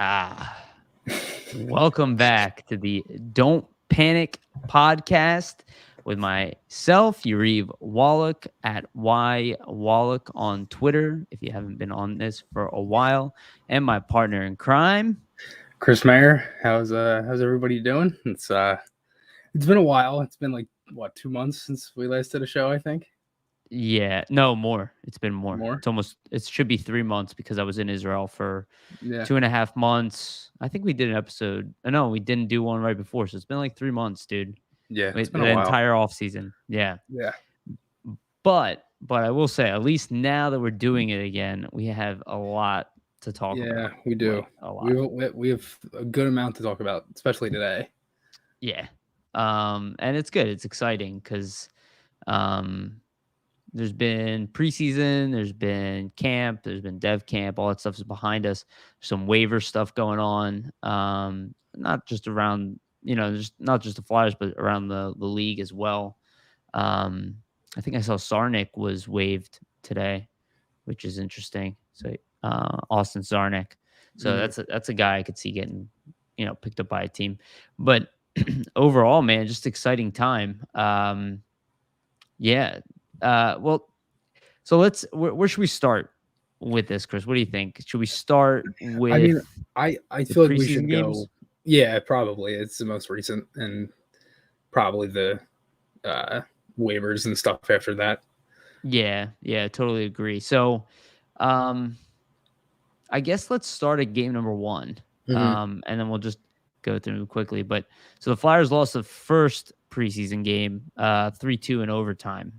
Ah, welcome back to the Don't Panic podcast with myself, Yariv Wolok at Wolok on Twitter, if you haven't been on this for a while, and my partner in crime. Chris Maher, how's everybody doing? It's been a while. It's been like 2 months since we last did a show, I think. Yeah, no, more. It's been more. More? It should be 3 months because I was in Israel for Yeah. 2.5 months. I think we did an episode. No, we didn't do one right before. So it's been like 3 months, dude. Yeah, it's been The a while. entire off season. Yeah. Yeah. But I will say, at least now that we're doing it again, we have a lot to talk about. Yeah, we do. Like, a lot. We have a good amount to talk about, especially today. Yeah. And it's good. It's exciting because there's been preseason, there's been camp, there's been dev camp, all that stuff is behind us. Some waiver stuff going on. Not just around, not just the Flyers, but around the league as well. I think I saw Sarnik was waived today, which is interesting. So Austin Sarnik. So that's a guy I could see getting, picked up by a team. But overall, man, just exciting time. Yeah. Well, so where should we start with this, Chris? What do you think? Should we start with? I mean, I feel like we should games? go. Yeah, probably. It's the most recent, and probably the waivers and stuff after that. Yeah, totally agree. So, I guess let's start at game number one, and then we'll just go through them quickly. But so the Flyers lost the first preseason game, 3-2 in overtime.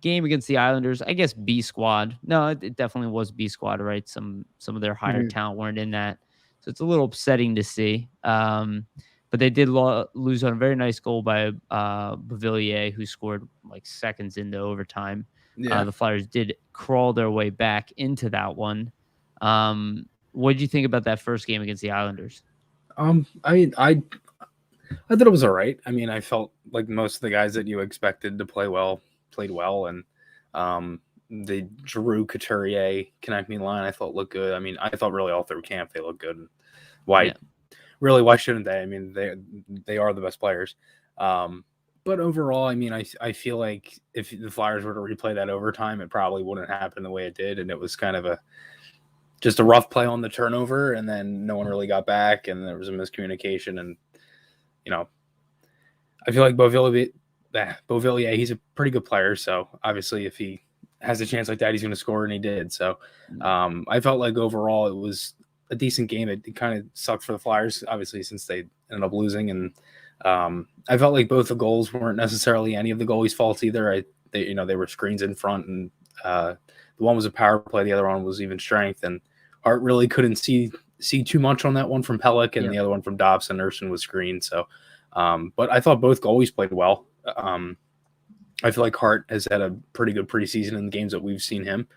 Game against the Islanders, I guess B squad. No, it definitely was B squad, right? Some of their higher talent weren't in that, so it's a little upsetting to see. But they did lose on a very nice goal by Beauvillier, who scored like seconds into overtime. Yeah. The Flyers did crawl their way back into that one. What did you think about that first game against the Islanders? I thought it was all right. I mean, I felt like most of the guys that you expected to play well played well, and the Drew Couturier connect me line I thought looked good. I mean, I thought really all through camp they looked good. Why shouldn't they? I mean, they are the best players. But overall, I mean, I feel like if the Flyers were to replay that overtime, it probably wouldn't happen the way it did, and it was kind of just a rough play on the turnover, and then no one really got back, and there was a miscommunication, and I feel like Beauvillier, he's a pretty good player, so obviously if he has a chance like that, he's going to score, and he did. So I felt like overall it was a decent game. It kind of sucked for the Flyers, obviously, since they ended up losing, and I felt like both the goals weren't necessarily any of the goalies' faults either. They were screens in front, and the one was a power play, the other one was even strength, and Hart really couldn't see too much on that one from Pelech, and the other one from Dobson. Urson was screened. So, but I thought both goalies played well. I feel like Hart has had a pretty good preseason in the games that we've seen him.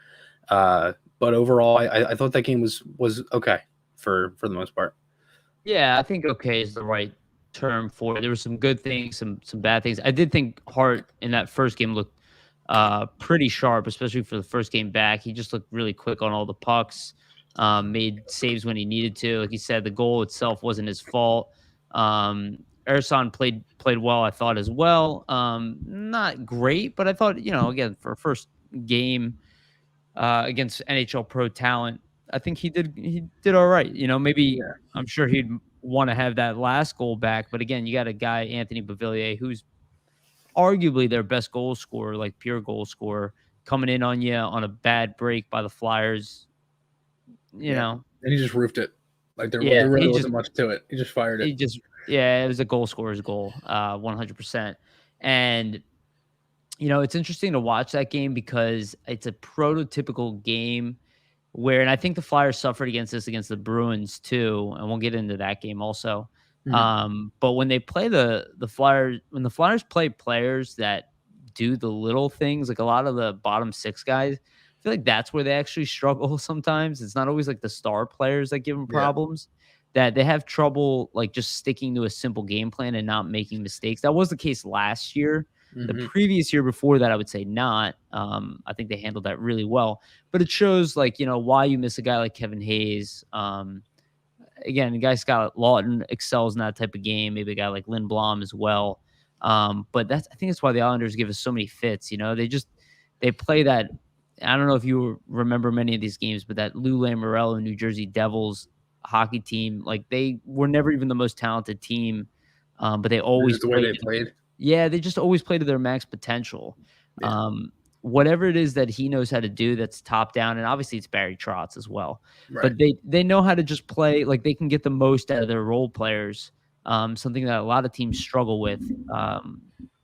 But overall, I thought that game was okay for the most part. Yeah, I think okay is the right term for it. There were some good things, some bad things. I did think Hart in that first game looked pretty sharp, especially for the first game back. He just looked really quick on all the pucks, made saves when he needed to. Like you said, the goal itself wasn't his fault. Ersan played well, I thought, as well. Not great, but I thought, again, for a first game against NHL pro talent, I think he did all right. Maybe I'm sure he'd want to have that last goal back. But again, you got a guy, Anthony Beauvillier, who's arguably their best goal scorer, like pure goal scorer, coming in on you on a bad break by the Flyers. And he just roofed it. Like there really wasn't much to it. He just fired it. It was a goal scorer's goal, 100%. And it's interesting to watch that game because it's a prototypical game where, and I think the Flyers suffered against the Bruins too, and we'll get into that game also. But when they play the Flyers, when the Flyers play players that do the little things, like a lot of the bottom six guys, I feel like that's where they actually struggle sometimes. It's not always like the star players that give them problems, that they have trouble like just sticking to a simple game plan and not making mistakes. That was the case last year. The previous year before that, I would say not. I think they handled that really well. But it shows, like, why you miss a guy like Kevin Hayes, again, the guy Scott Lawton excels in that type of game. Maybe a guy like Lindblom as well. But I think that's why the Islanders give us so many fits. They play that. I don't know if you remember many of these games, but that Lou Lamoriello New Jersey Devils hockey team, like they were never even the most talented team, but they always Just the way played. they played. Yeah, they just always play to their max potential. Yeah. Whatever it is that he knows how to do, that's top down, and obviously it's Barry Trotz as well. Right. But they know how to just play, like they can get the most out of their role players. Something that a lot of teams struggle with.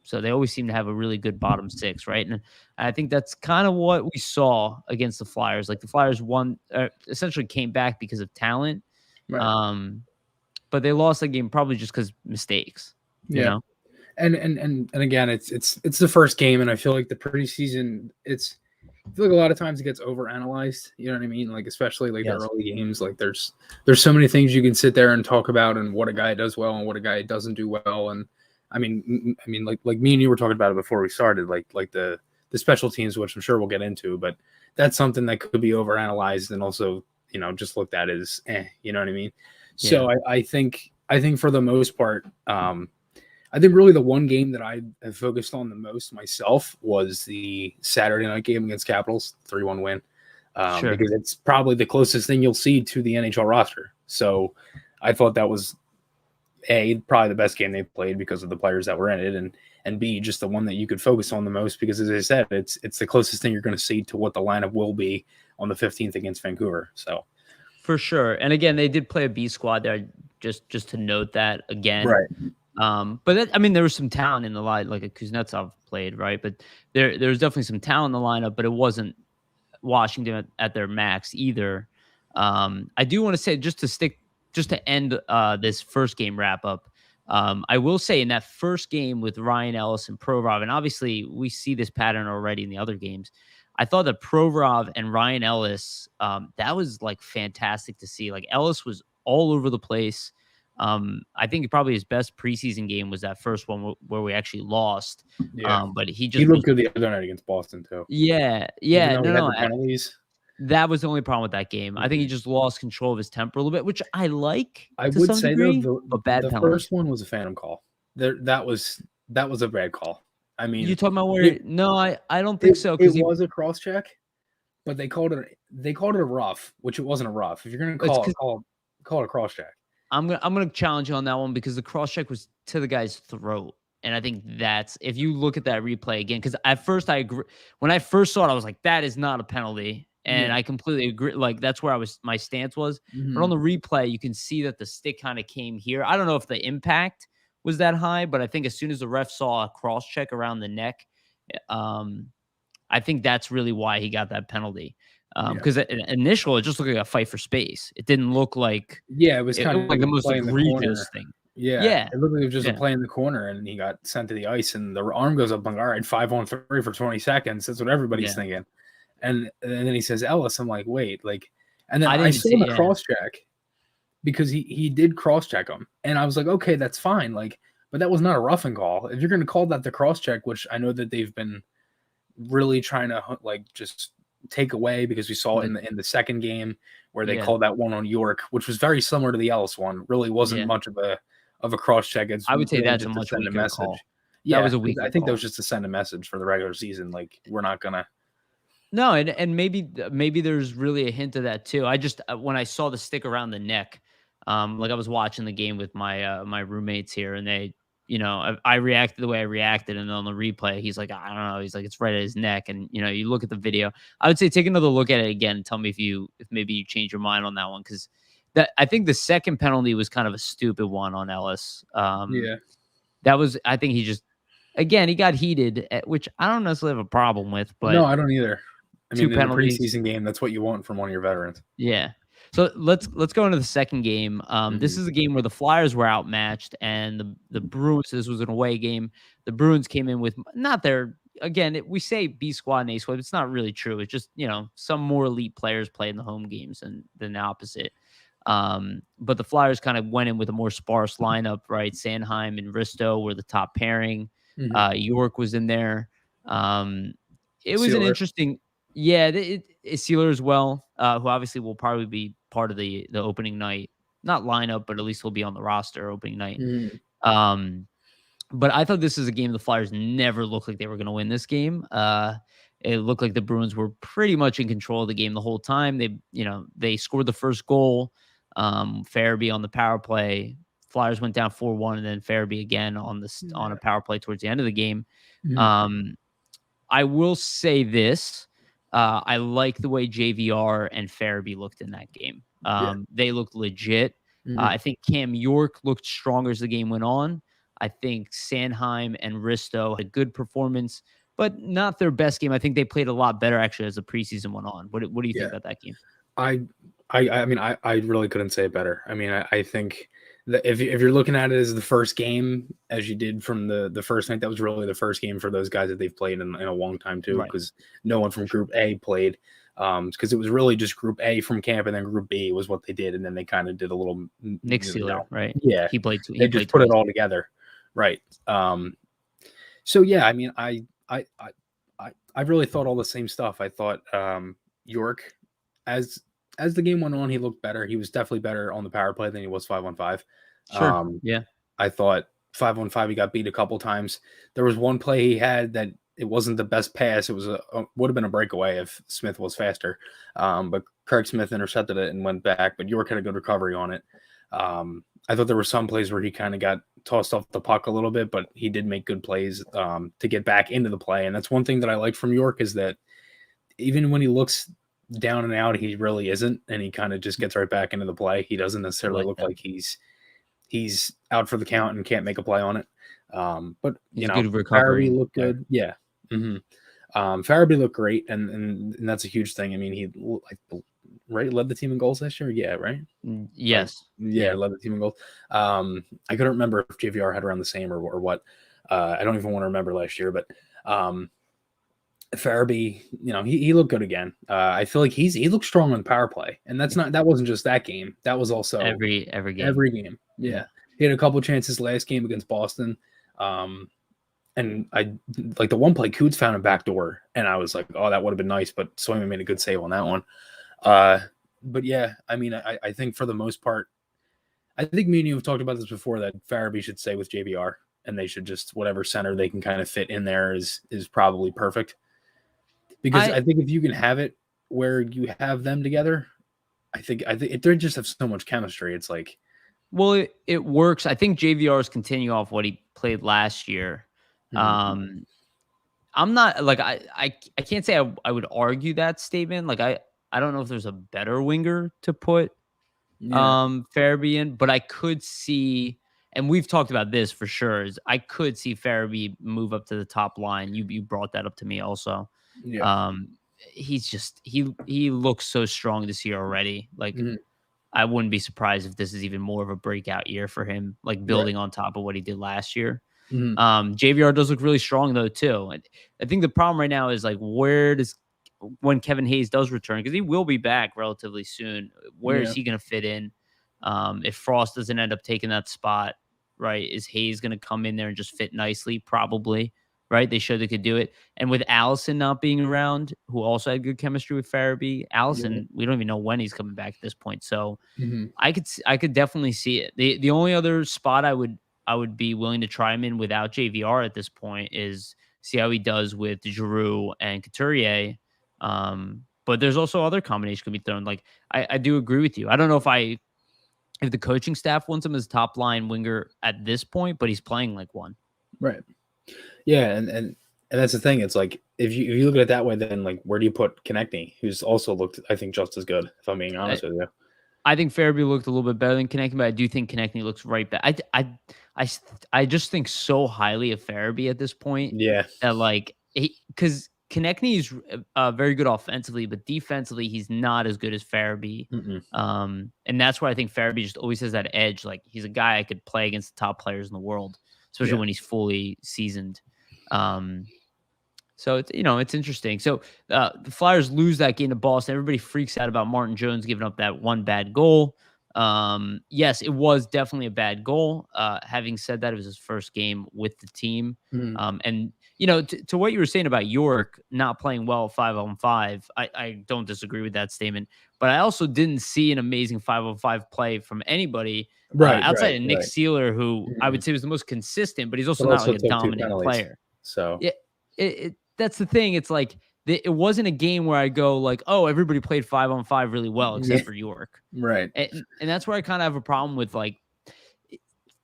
So they always seem to have a really good bottom six, right? And I think that's kind of what we saw against the Flyers. Like the Flyers won, essentially came back because of talent, Right. but they lost the game probably just because mistakes. You Yeah. know? And again, it's the first game, and I feel like the preseason, I feel like a lot of times it gets overanalyzed. You know what I mean? Like especially like Yes. the early games, like there's so many things you can sit there and talk about, and what a guy does well and what a guy doesn't do well. And I mean like me and you were talking about it before we started, like the special teams, which I'm sure we'll get into, but that's something that could be overanalyzed and also just looked at as you know what I mean? So Yeah. I think for the most part, I think really the one game that I have focused on the most myself was the Saturday night game against Capitals, 3-1 win, Sure. because it's probably the closest thing you'll see to the NHL roster. So I thought that was probably the best game they played because of the players that were in it, and B, just the one that you could focus on the most because, as I said, it's the closest thing you're going to see to what the lineup will be on the 15th against Vancouver. So For sure. And again, they did play a B squad there, just to note that again. right. But there was some talent in the line, like a Kuznetsov played, right? But there was definitely some talent in the lineup, but it wasn't Washington at their max either. I do want to say, just to end this first game wrap up, I will say in that first game with Ryan Ellis and Provorov, and obviously we see this pattern already in the other games. I thought that Provorov and Ryan Ellis, that was like fantastic to see. Like Ellis was all over the place. I think probably his best preseason game was that first one where we actually lost. Yeah. But he looked good the other night against Boston too. Yeah. Even though he had No, the penalties. that was the only problem with that game. I think he just lost control of his temper a little bit, which I like. I to would some say degree, though but bad the penalty. first one was a phantom call. That was a bad call. I mean, You talking about where? No, I don't think so. It was a cross check, but they called it a rough, which it wasn't a rough. If you're gonna call it a cross check. I'm gonna challenge you on that one because the cross check was to the guy's throat. And I think that's, if you look at that replay again, because at first I agree. When I first saw it, I was like, that is not a penalty. And I completely agree. Like that's where my stance was. But on the replay, you can see that the stick kind of came here. I don't know if the impact was that high, but I think as soon as the ref saw a cross check around the neck, I think that's really why he got that penalty. Because initially it just looked like a fight for space. It didn't look like it was kind of like the most egregious thing. Yeah, it looked like it was just a play in the corner, and he got sent to the ice, and the arm goes up like, all right, 5-on-3 for 20 seconds. That's what everybody's thinking. And then he says Ellis. I'm like, wait, like, and then I saw the cross check because he did cross check him, and I was like, okay, that's fine, like, but that was not a roughing call. If you're going to call that the cross check, which I know that they've been really trying to like just take away, because we saw it in the second game where they called that one on York, which was very similar to the Ellis one. Really wasn't much of a cross check. It's I would say really that's a much weaker call. Yeah, that was a weak. I think that was just to send a message for the regular season, like we're not gonna. No, and maybe there's really a hint of that too. I just when I saw the stick around the neck, like I was watching the game with my my roommates here, and they, I reacted the way I reacted, and on the replay, he's like, I don't know, he's like, it's right at his neck, and you look at the video. I would say take another look at it again and tell me if maybe you change your mind on that one, because I think the second penalty was kind of a stupid one on Ellis. That was, I think he just, again, he got heated, which I don't necessarily have a problem with, but no, I don't either. I mean, in a penalties. preseason game, that's what you want from one of your veterans. Yeah. So let's go into the second game. This is a game where the Flyers were outmatched, and the Bruins. This was an away game. The Bruins came in with not their, again. We say B squad and A squad. It's not really true. It's just some more elite players play in the home games than the opposite. But the Flyers kind of went in with a more sparse lineup, right? Sanheim and Risto were the top pairing. York was in there. It was an interesting. Yeah, it's Sealer as well, who obviously will probably be part of the opening night not lineup, but at least he'll be on the roster opening night. Mhm. But I thought this is a game the Flyers never looked like they were going to win this game. It looked like the Bruins were pretty much in control of the game the whole time. They scored the first goal. Farabee on the power play. Flyers went down 4-1, and then Farabee again on a power play towards the end of the game. Mhm. I will say this. I like the way JVR and Farabee looked in that game. Yeah. They looked legit. Mhm. I think Cam York looked stronger as the game went on. I think Sanheim and Risto had a good performance, but not their best game. I think they played a lot better actually as the preseason went on. What do you think about that game? I mean, I really couldn't say it better. I mean, I think that if you're looking at it as the first game, as you did from the first night, that was really the first game for those guys that they've played in a long time too, Right. because no one from Group A played. Because it was really just Group A from camp, and then Group B was what they did, and then they kind of did a little Nick Seeler, right? Yeah, He played. they just put it all together, right? So yeah, I mean, I really thought all the same stuff. I thought York, as the game went on, he looked better. He was definitely better on the power play than he was 5-on-5. Sure. Yeah. I thought 5-on-5 he got beat a couple times. There was one play he had that it wasn't the best pass. It was would have been a breakaway if Smith was faster. But Craig Smith intercepted it and went back. But York had a good recovery on it. I thought there were some plays where he kind of got tossed off the puck a little bit, but he did make good plays to get back into the play. And that's one thing that I like from York is that even when he looks down and out, he really isn't, and he kind of just gets right back into the play. He doesn't necessarily look like he's out for the count and can't make a play on it. But He's good recovery. Farabee looked good. Yeah. Farabee looked great, and that's a huge thing. I mean, he led the team in goals last year. Yeah, right. Yes. Led the team in goals. I couldn't remember if JVR had around the same or what. I don't even want to remember last year, but Farabee, he looked good again. I feel like he looked strong on the power play, and that wasn't just that game. That was also every game. Every game. Yeah. He had a couple chances last game against Boston. And I like the one play Coots found a backdoor, and I was like, oh, that would have been nice, but Swayman made a good save on that one. But yeah, I mean, I think for the most part, I think me and you have talked about this before, that Farabee should stay with JVR, and they should just whatever center they can kind of fit in there is probably perfect. Because I think if you can have it where you have them together, I think they just have so much chemistry. It's like, well, it works. I think JVR's continue off what he played last year. I'm not like I can't say I would argue that statement. Like I don't know if there's a better winger to put Farabee in, but I could see, and we've talked about this for sure, is I could see Farabee move up to the top line. You brought that up to me also. Yeah. He's just he looks so strong this year already. Like I wouldn't be surprised if this is even more of a breakout year for him, like building on top of what he did last year. JVR does look really strong though too. I think the problem right now is like when Kevin Hayes does return, because he will be back relatively soon, where is he going to fit in? If Frost doesn't end up taking that spot, right? Is Hayes going to come in there and just fit nicely? Probably, right? They showed they could do it. And with Allison not being around, who also had good chemistry with Farabee, Allison, we don't even know when he's coming back at this point. So I could definitely see it. The only other spot I would be willing to try him in without JVR at this point is see how he does with Giroux and Couturier. But there's also other combinations can be thrown. Like I do agree with you. I don't know if the coaching staff wants him as top line winger at this point, but he's playing like one. Right. Yeah, and that's the thing. It's like if you look at it that way, then like where do you put Konechny, who's also looked, I think, just as good, if I'm being honest with you. I think Farabee looked a little bit better than Konechny, but I do think Konechny looks right back. I just think so highly of Farabee at this point. Yeah. That like because Konechny is very good offensively, but defensively he's not as good as Farabee. And that's why I think Farabee just always has that edge. Like he's a guy I could play against the top players in the world, especially when he's fully seasoned. So it's interesting. So the Flyers lose that game to Boston. Everybody freaks out about Martin Jones giving up that one bad goal. Yes, it was definitely a bad goal. Having said that, it was his first game with the team. Mhm. And to what you were saying about York not playing well 5-on-5, I don't disagree with that statement. But I also didn't see an amazing 5-on-5 play from anybody Right, outside right, of Nick right. Sealer, who I Mhm. would say was the most consistent, but he's also But not also like a took 2 dominant penalties. player. So, Yeah, that's the thing. It's like it wasn't a game where I go like, oh, everybody played 5-on-5 really well yeah, except for York. right. And that's where I kind of have a problem with like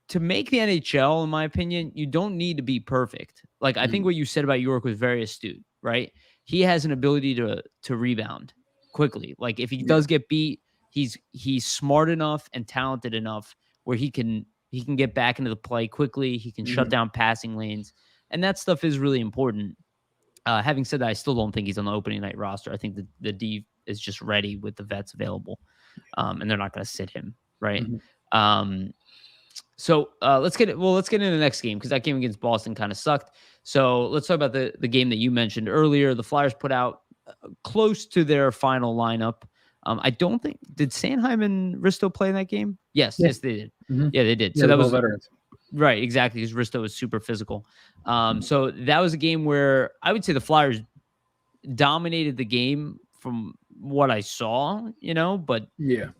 to make the NHL, in my opinion, you don't need to be perfect. Like I think Mhm. what you said about York was very astute, right? He has an ability to rebound quickly. Like if he Yeah. does get beat, he's smart enough and talented enough where he can get back into the play quickly. He can shut Mhm. down passing lanes, and that stuff is really important. Having said that, I still don't think he's on the opening night roster. I think the D is just ready with the vets available, and they're not going to sit him, right? Mhm. Um, let's get into the next game because that game against Boston kind of sucked. So let's talk about the game that you mentioned earlier. The Flyers put out close to their final lineup. I don't think did Sanheim and Risto play in that game? Yes, Yeah. yes they did. Mhm. Yeah, they did. Yeah, So it that was all was veterans. right, exactly, because Risto was super physical. Mhm. So that was a game where I would say the Flyers dominated the game from what I saw, but Yeah.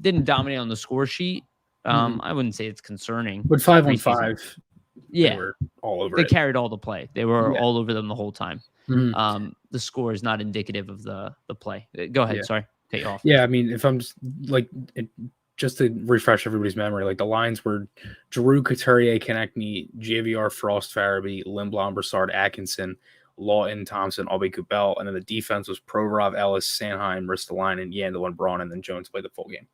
didn't dominate on the score sheet. Mhm. I wouldn't say it's concerning. But 5 on Preseason. 5, they Yeah, were all over they it. carried all the play. They were Yeah. all over them the whole time. Mhm. The score is not indicative of the play. Go ahead. Yeah. Sorry, cut you off. Yeah, I mean, if I'm just like just to refresh everybody's memory, like the lines were Giroux, Couturier, Konechny, JVR, Frost, Farabee, Lindblom, Brassard, Atkinson, Lawton, Thompson, Albie Coupel, and then the defense was Provorov, Ellis, Sanheim, Ristolainen, Yandel, and Braun, and then Jones played the full game.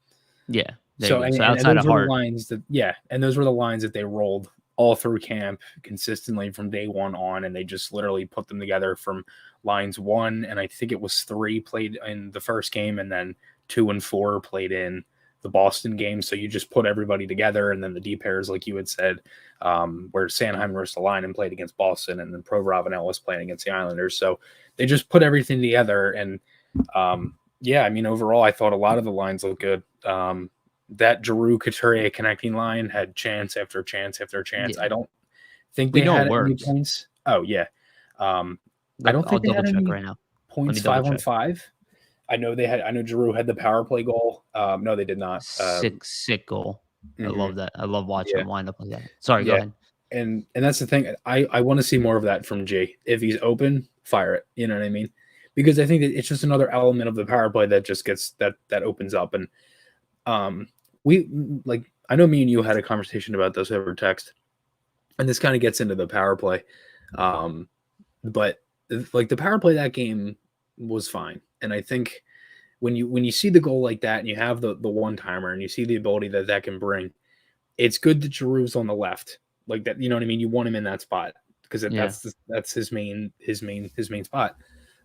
Yeah, there you So go. So and outside those of were the Hart, lines that and those were the lines that they rolled all through camp consistently from day one on, and they just literally put them together from lines 1 and I think it was 3 played in the first game, and then 2 and 4 played in the Boston game. So you just put everybody together, and then the D pairs, like you had said, where Sanheim and Ristolainen played against Boston, and then Provorov and Ellis playing against the Islanders. So they just put everything together, and yeah, I mean, overall, I thought a lot of the lines looked good. That Giroux Couturier connecting line had chance after chance after chance. I yeah, don't think we they know it had any works. points. Oh yeah, I don't I'll think they double had check any right now. Let me points double 5 on check. 5. I know they had. I know Giroux had the power play goal. No, they did not. Sick goal. I Mhm, love that. I love watching yeah, him wind up like that. Sorry, go yeah, ahead. and that's the thing. I want to see more of that from G. If he's open, fire it. You know what I mean? Because I think that it's just another element of the power play that just gets that opens up. And um, we like I know me and you had a conversation about this over text, and this kind of gets into the power play. Um, but like the power play that game was fine, and I think when you see the goal like that, and you have the one timer, and you see the ability that can bring, it's good that Giroux's on the left, like that. You know what I mean? You want him in that spot because Yeah, that's his main spot.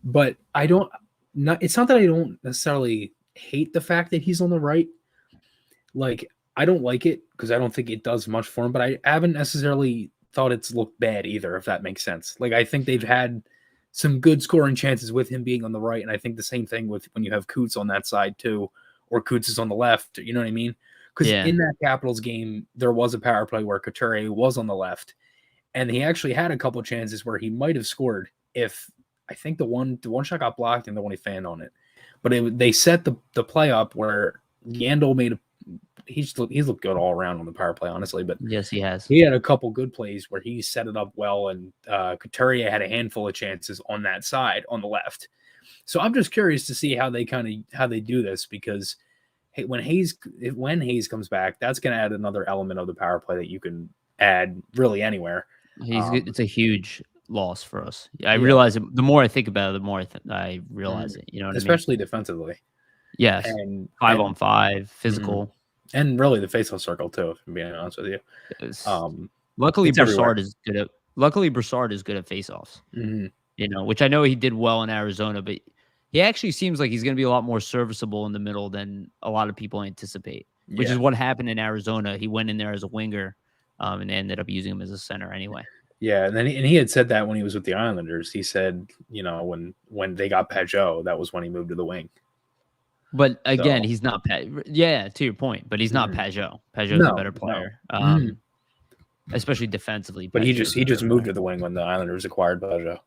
But I don't not. It's not that I don't necessarily hate the fact that he's on the right. Like I don't like it because I don't think it does much for him. But I haven't necessarily thought it's looked bad either, if that makes sense. Like I think they've had some good scoring chances with him being on the right, and I think the same thing with when you have Coots on that side too, or Coots is on the left. You know what I mean? Because yeah. in that Capitals game, there was a power play where Couturier was on the left, and he actually had a couple chances where he might have scored if I think the one shot got blocked and the one he fanned on it. But they set the play up where Yandel made a he's looked good all around on the power play, honestly. But Yes, he has. he had a couple good plays where he set it up well, and Couturier had a handful of chances on that side on the left. So I'm just curious to see how they do this because hey, when Hayes comes back, that's going to add another element of the power play that you can add really anywhere. It's a huge loss for us. I Yeah, realize it. The more I think about it, the more I mhm. realize it. You know what I mean? Especially defensively, Yes. and 5-on-5, mhm. physical. And really the faceoff circle too. If I'm being honest with you, It's, um, luckily, it's everywhere. Broussard is good at. Luckily, Broussard is good at faceoffs. Mhm. Which I know he did well in Arizona, but he actually seems like he's going to be a lot more serviceable in the middle than a lot of people anticipate. Which Yeah. is what happened in Arizona. He went in there as a winger, and they ended up using him as a center anyway. Yeah, and then he had said that when he was with the Islanders. He said, when they got Pajot, that was when he moved to the wing. But again, So he's not yeah, to your point, but he's not Pajot. Pajot's a no, better no. player. Mhm. Especially defensively. But Pajot's a he just better moved player. to the wing when the Islanders acquired Bajo.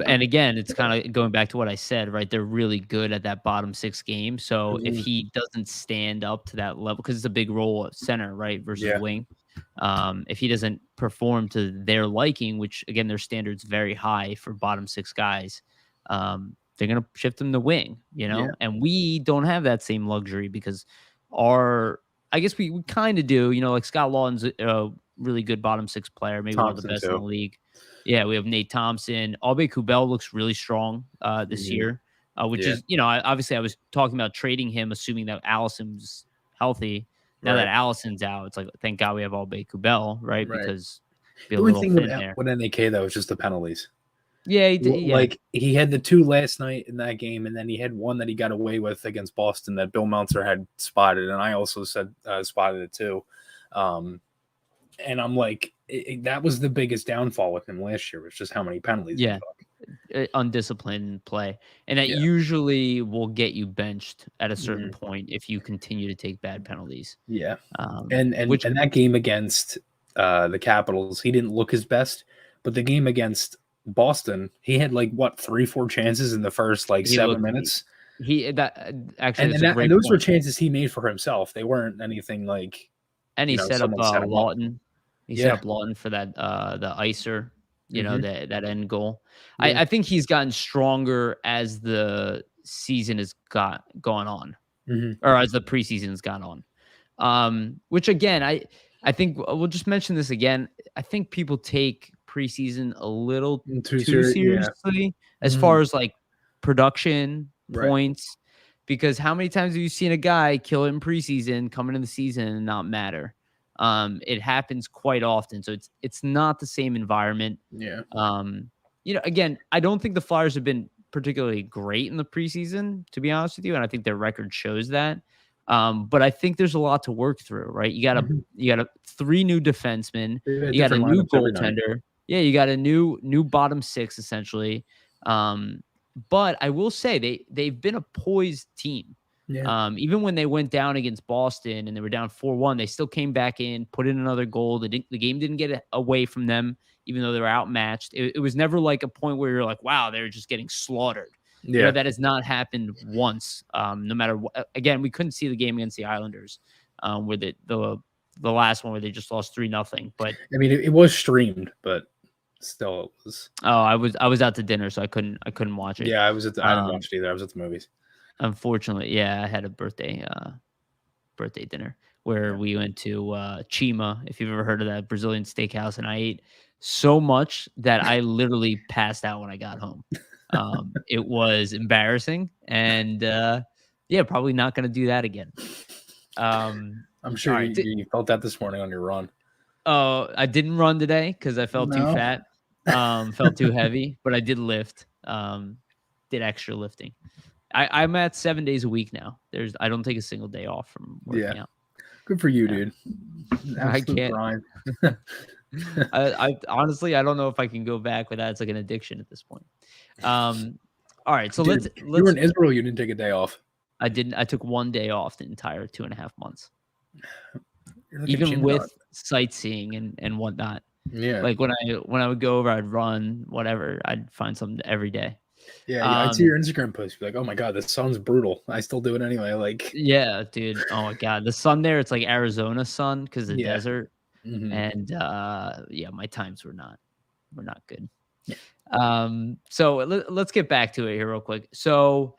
And again, it's kind of going back to what I said, right? They're really good at that bottom six game. So if he doesn't stand up to that level, because it's a big role at center, right, versus Yeah, wing. If he doesn't perform to their liking, which again, their standards very high for bottom six guys, they're gonna shift him to wing, yeah. and we don't have that same luxury because I guess we kind of do, like Scott Lawton's a really good bottom six player, maybe one of the Thompson best in the too. league. Yeah, we have Nate Thompson. Albe Kubel looks really strong this Mhm. year, which Yeah, is, obviously I was talking about trading him, assuming that Allison's healthy. Now that right, Allison's out, it's like, thank God we have Albe Kubel, right? right. Because be a The only little thing thin there. with NAK though is just the penalties. Yeah, he did, yeah. Like he had the 2 last night in that game, and then he had one that he got away with against Boston that Bill Meltzer had spotted, and I also said spotted it too. And I'm like, that was the biggest downfall with him last year was just how many penalties he Yeah. took. Undisciplined play. And that Yeah. usually will get you benched at a certain Mhm. point if you continue to take bad penalties. Yeah. Which And that game against the Capitals, he didn't look his best, but the game against Boston, he had like what 3-4 chances in the first like he 7 looked minutes. actually that's a And great those were point. chances he made for himself. They weren't anything like, And he set up someone set him up. Lawton. He set Yeah. up Lawton for that the icer, Mhm. that end goal. Yeah. I think he's gotten stronger as the season has gone on, Mhm. or as the preseason's gone on. Which again, I think we'll just mention this again. I think people take preseason a little Too too serious. Yeah. seriously as Mhm. far as like production Right. points, because how many times have you seen a guy kill it in preseason, come into the season and not matter? It happens quite often, so it's not the same environment. Yeah. Again, I don't think the Flyers have been particularly great in the preseason, to be honest with you, and I think their record shows that. But I think there's a lot to work through, right? Mhm. You got 3 new defensemen, They've had you got a different new lineups every night. goaltender. Yeah, you got a new bottom 6 essentially. But I will say they've been a poised team. Yeah. Even when they went down against Boston and they were down 4-1, they still came back in, put in another goal. The game didn't get away from them, even though they were outmatched. It was never like a point where you're like, wow, they're just getting slaughtered. Yeah. That has not happened once. No matter what. Again, we couldn't see the game against the Islanders, where the last one where they just lost 3-0. But I mean, it was streamed, but still, it was. oh, I was out to dinner, so I couldn't watch it. Yeah, I didn't Um, watch it either. I was at the movies. Unfortunately, yeah, I had a birthday dinner where Yeah. we went to Chima, if you've ever heard of that Brazilian steakhouse, and I ate so much that I literally passed out when I got home. It was embarrassing, and yeah, probably not going to do that again. I'm All sure right. you felt that this morning on your run. Oh, I didn't run today because I felt too No. fat, felt too heavy, but I did lift, did extra lifting. I'm at 7 days a week now. I don't take a single day off from working out. Good for you, Yeah. dude. I Absolute can't. grind. I honestly, I don't know if I can go back with that. It's like an addiction at this point. All right, so Dude, you were let's. in Israel. You didn't take a day off. I didn't. I took 1 day off the entire 2.5 months, You're like a even gym with dog. sightseeing and whatnot. Yeah. Like when I would go over, I'd run, whatever. I'd find something every day. Yeah. I'd see your Instagram post. Be like, oh my god, this sounds brutal. I still do it anyway. Like. Yeah, dude. Oh my god, the sun there. It's like Arizona sun because the Yeah. desert. Mhm. And yeah, my times were not good. Yeah. So let's get back to it here real quick. So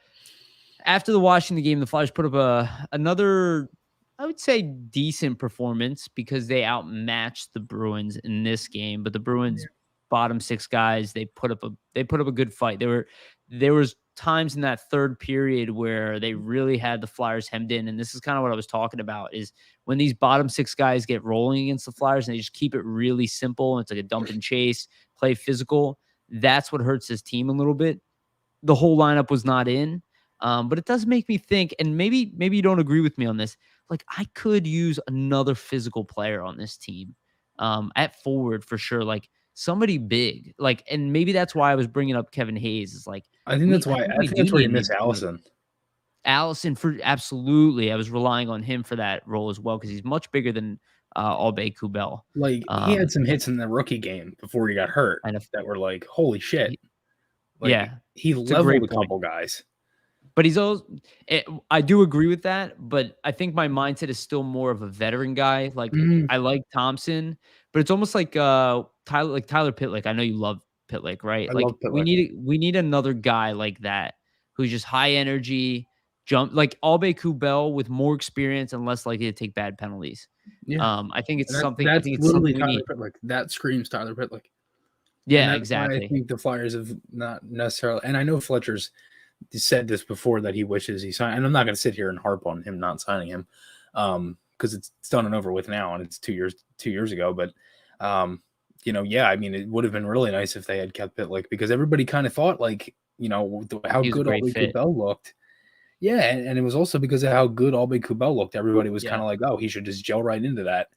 after the Washington game, the Flyers put up another, I would say, decent performance because they outmatched the Bruins in this game. But the Bruins bottom 6 guys, they put up a good fight. There was times in that third period where they really had the Flyers hemmed in, and this is kind of what I was talking about, is when these bottom 6 guys get rolling against the Flyers and they just keep it really simple, and it's like a dump and chase, play physical, that's what hurts this team a little bit. The whole lineup was not in, but it does make me think, and maybe you don't agree with me on this, like I could use another physical player on this team, at forward for sure, like somebody big, like, and maybe that's why I was bringing up Kevin Hayes. Is like I think that's why. I we think do that's where need you a miss new point. Allison. Allison for absolutely. I was relying on him for that role as well because he's much bigger than Albay Kubel. Like he had some hits in the rookie game before he got hurt And that were like, holy shit. Like yeah, he it's a great leveled a point. couple guys. But he's also, I do agree with that, but I think my mindset is still more of a veteran guy. Like I like Thompson, but it's almost like Tyler Pitlick. I know you love Pitlick, right? I Like love Pitlick. we need another guy like that who's just high energy, jump like Albay Kubel with more experience and less likely to take bad penalties. Yeah. I think it's something. I That's think it's literally something we Tyler need. Pitlick. That screams Tyler Pitlick. And Yeah, that's why I exactly. think the Flyers have not necessarily. And I know Fletcher's said this before that he wishes he signed. And I'm not going to sit here and harp on him not signing him, because it's done and over with now, and it's 2 years ago. But yeah, I mean, it would have been really nice if they had kept Pitlick because everybody kind of thought like how He was a good great Albay fit. Kubel looked. Yeah, and it was also because of how good Albay Kubel looked. Everybody was kind of like, oh, he should just gel right into that.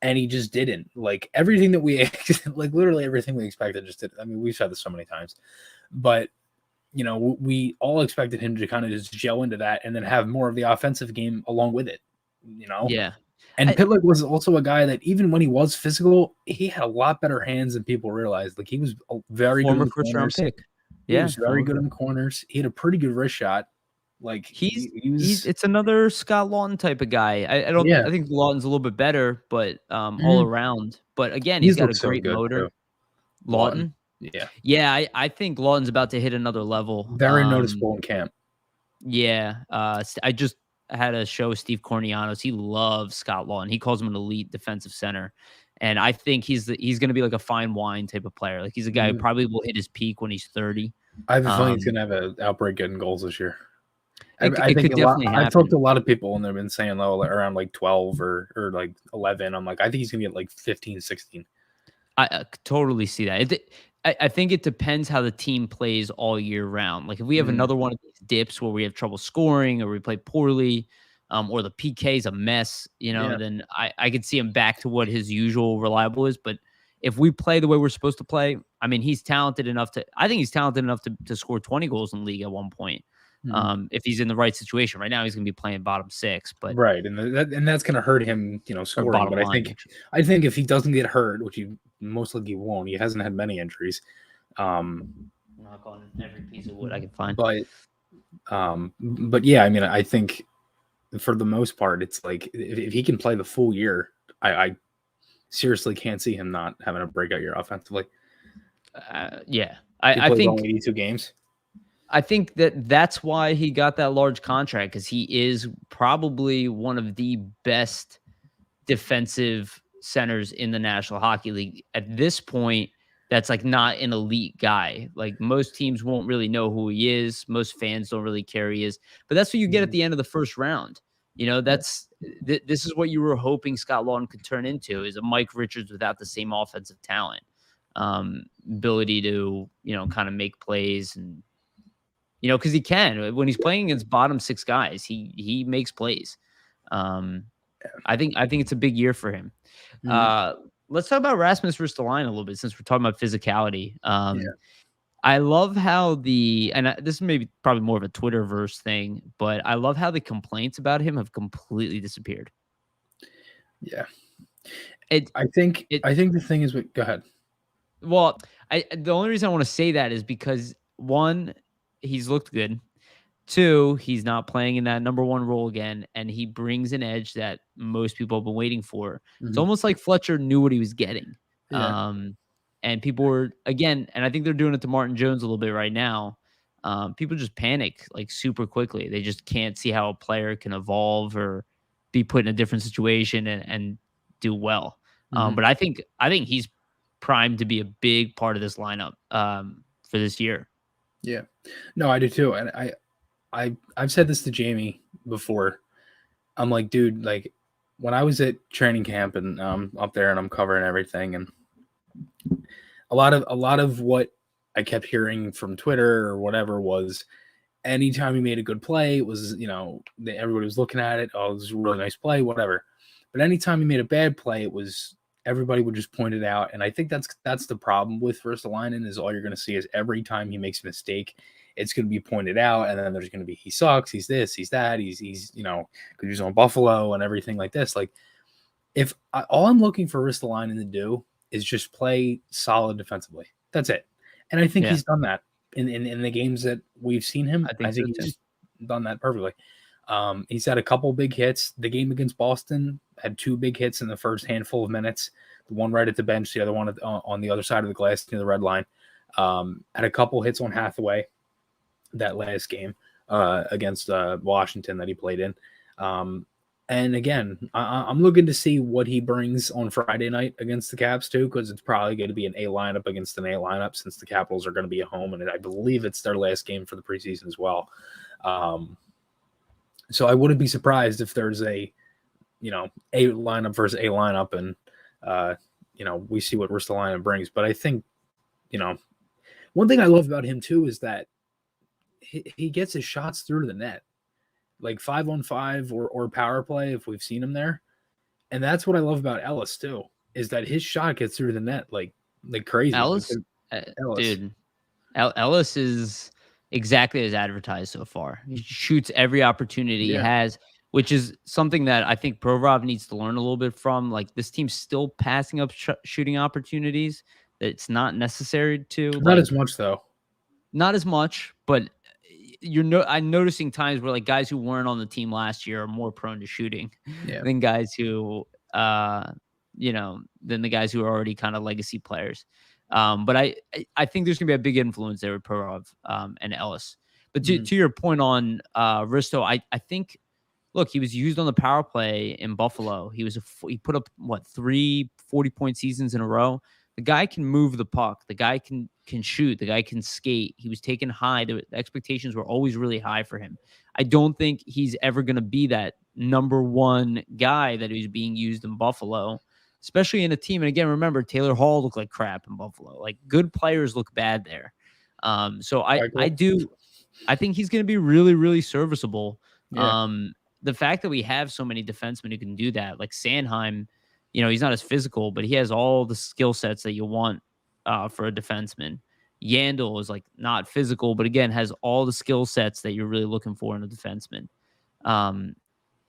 And he just didn't. Like everything that we like literally everything we expected just did. I mean, we've said this so many times. But we all expected him to kind of just gel into that and then have more of the offensive game along with it. Yeah. And Pitlick was also a guy that even when he was physical, he had a lot better hands than people realized. Like he was very good in the First round corners. pick. He was very good in the corners. He had a pretty good wrist shot. Like he's was, it's another Scott Lawton type of guy. I think Lawton's a little bit better, but all around. But again, he's got a great motor. Too. Lawton. Yeah. I think Lawton's about to hit another level. Very noticeable in camp. Yeah. I just had a show with Steve Cornianos. He loves Scott Lawton. He calls him an elite defensive center. And I think he's going to be like a fine wine type of player. Like he's a guy who probably will hit his peak when he's 30. I have a feeling he's going to have an outbreak getting goals this year. I think could definitely happen. I've talked to a lot of people and they've been saying around like 12 or like 11. I'm like, I think he's going to get like 15, 16. I totally see that. I think it depends how the team plays all year round. Like if we have another one of these dips where we have trouble scoring or we play poorly, or the PK is a mess, then I could see him back to what his usual reliable is. But if we play the way we're supposed to play, I mean, he's talented enough to score 20 goals in the league at one point. If he's in the right situation. Right now, he's going to be playing bottom six, but right, and that's going to hurt him, scoring. But I think if he doesn't get hurt, which he most likely won't, he hasn't had many injuries. Knock on every piece of wood I can find. But yeah, I mean, I think for the most part, it's like if he can play the full year, I seriously can't see him not having a breakout year offensively. Yeah, I think only 82 games. I think that's why he got that large contract because he is probably one of the best defensive centers in the National Hockey League. At this point, that's like not an elite guy. Like most teams won't really know who he is. Most fans don't really care who he is. But that's what you get at the end of the first round. This is what you were hoping Scott Lawton could turn into is a Mike Richards without the same offensive talent, ability to, kind of make plays and, because he can. When he's playing against bottom six guys, he makes plays. I think it's a big year for him. Let's talk about Rasmus Ristolainen a little bit since we're talking about physicality. I love how this is maybe probably more of a Twitterverse thing, but I love how the complaints about him have completely disappeared. Yeah. I think the thing is, go ahead. Well, the only reason I want to say that is because one, he's looked good. Two, he's not playing in that number one role again, and he brings an edge that most people have been waiting for. It's almost like Fletcher knew what he was getting. Yeah. And people were, again, and I think they're doing it to Martin Jones a little bit right now. People just panic like super quickly. They just can't see how a player can evolve or be put in a different situation and do well. But I think he's primed to be a big part of this lineup for this year. Yeah, no, I do too. And I've said this to Jamie before. I'm like, dude, like when I was at training camp and up there and I'm covering everything, and a lot of what I kept hearing from Twitter or whatever was anytime he made a good play, it was, everybody was looking at it. Oh, it was a really nice play, whatever. But anytime he made a bad play, it was everybody would just point it out. And I think that's the problem with Ristolainen is all you're going to see is every time he makes a mistake, it's going to be pointed out. And then there's going to be, he sucks. He's this, he's that. He's because he's on Buffalo and everything like this. Like all I'm looking for Ristolainen to do is just play solid defensively. That's it. And I think he's done that in the games that we've seen him. I think he's done that perfectly. He's had a couple big hits. The game against Boston had 2 big hits in the first handful of minutes. The one right at the bench, the other one on the other side of the glass near the red line. Had a couple hits on Hathaway that last game against Washington that he played in. And again, I'm looking to see what he brings on Friday night against the Caps too, because it's probably going to be an A lineup against an A lineup since the Capitals are going to be at home, and I believe it's their last game for the preseason as well. So I wouldn't be surprised if there's a lineup versus A lineup, and we see what Ristolainen brings. But I think, one thing I love about him too is that he gets his shots through to the net. Like 5-on-5 or power play, if we've seen him there. And that's what I love about Ellis too, is that his shot gets through the net like crazy. Ellis. Dude, Ellis is exactly as advertised so far. He shoots every opportunity he has, which is something that I think Provorov needs to learn a little bit from. Like, this team's still passing up shooting opportunities that it's not necessary to. Not as much though. Not as much, but I'm noticing times where like guys who weren't on the team last year are more prone to shooting than guys who than the guys who are already kind of legacy players. But I think there's gonna be a big influence there with Provorov and Ellis. But to your point on Risto, I think, look, he was used on the power play in Buffalo. He put up 3 40-point seasons in a row. The guy can move the puck. The guy can shoot. The guy can skate. He was taken high. The expectations were always really high for him. I don't think he's ever going to be that number one guy that he's being used in Buffalo, especially in a team. And again, remember, Taylor Hall looked like crap in Buffalo. Like, good players look bad there. So I think he's going to be really, really serviceable. Yeah. The fact that we have so many defensemen who can do that, like Sanheim, he's not as physical, but he has all the skill sets that you want for a defenseman. Yandel is like not physical, but again, has all the skill sets that you're really looking for in a defenseman.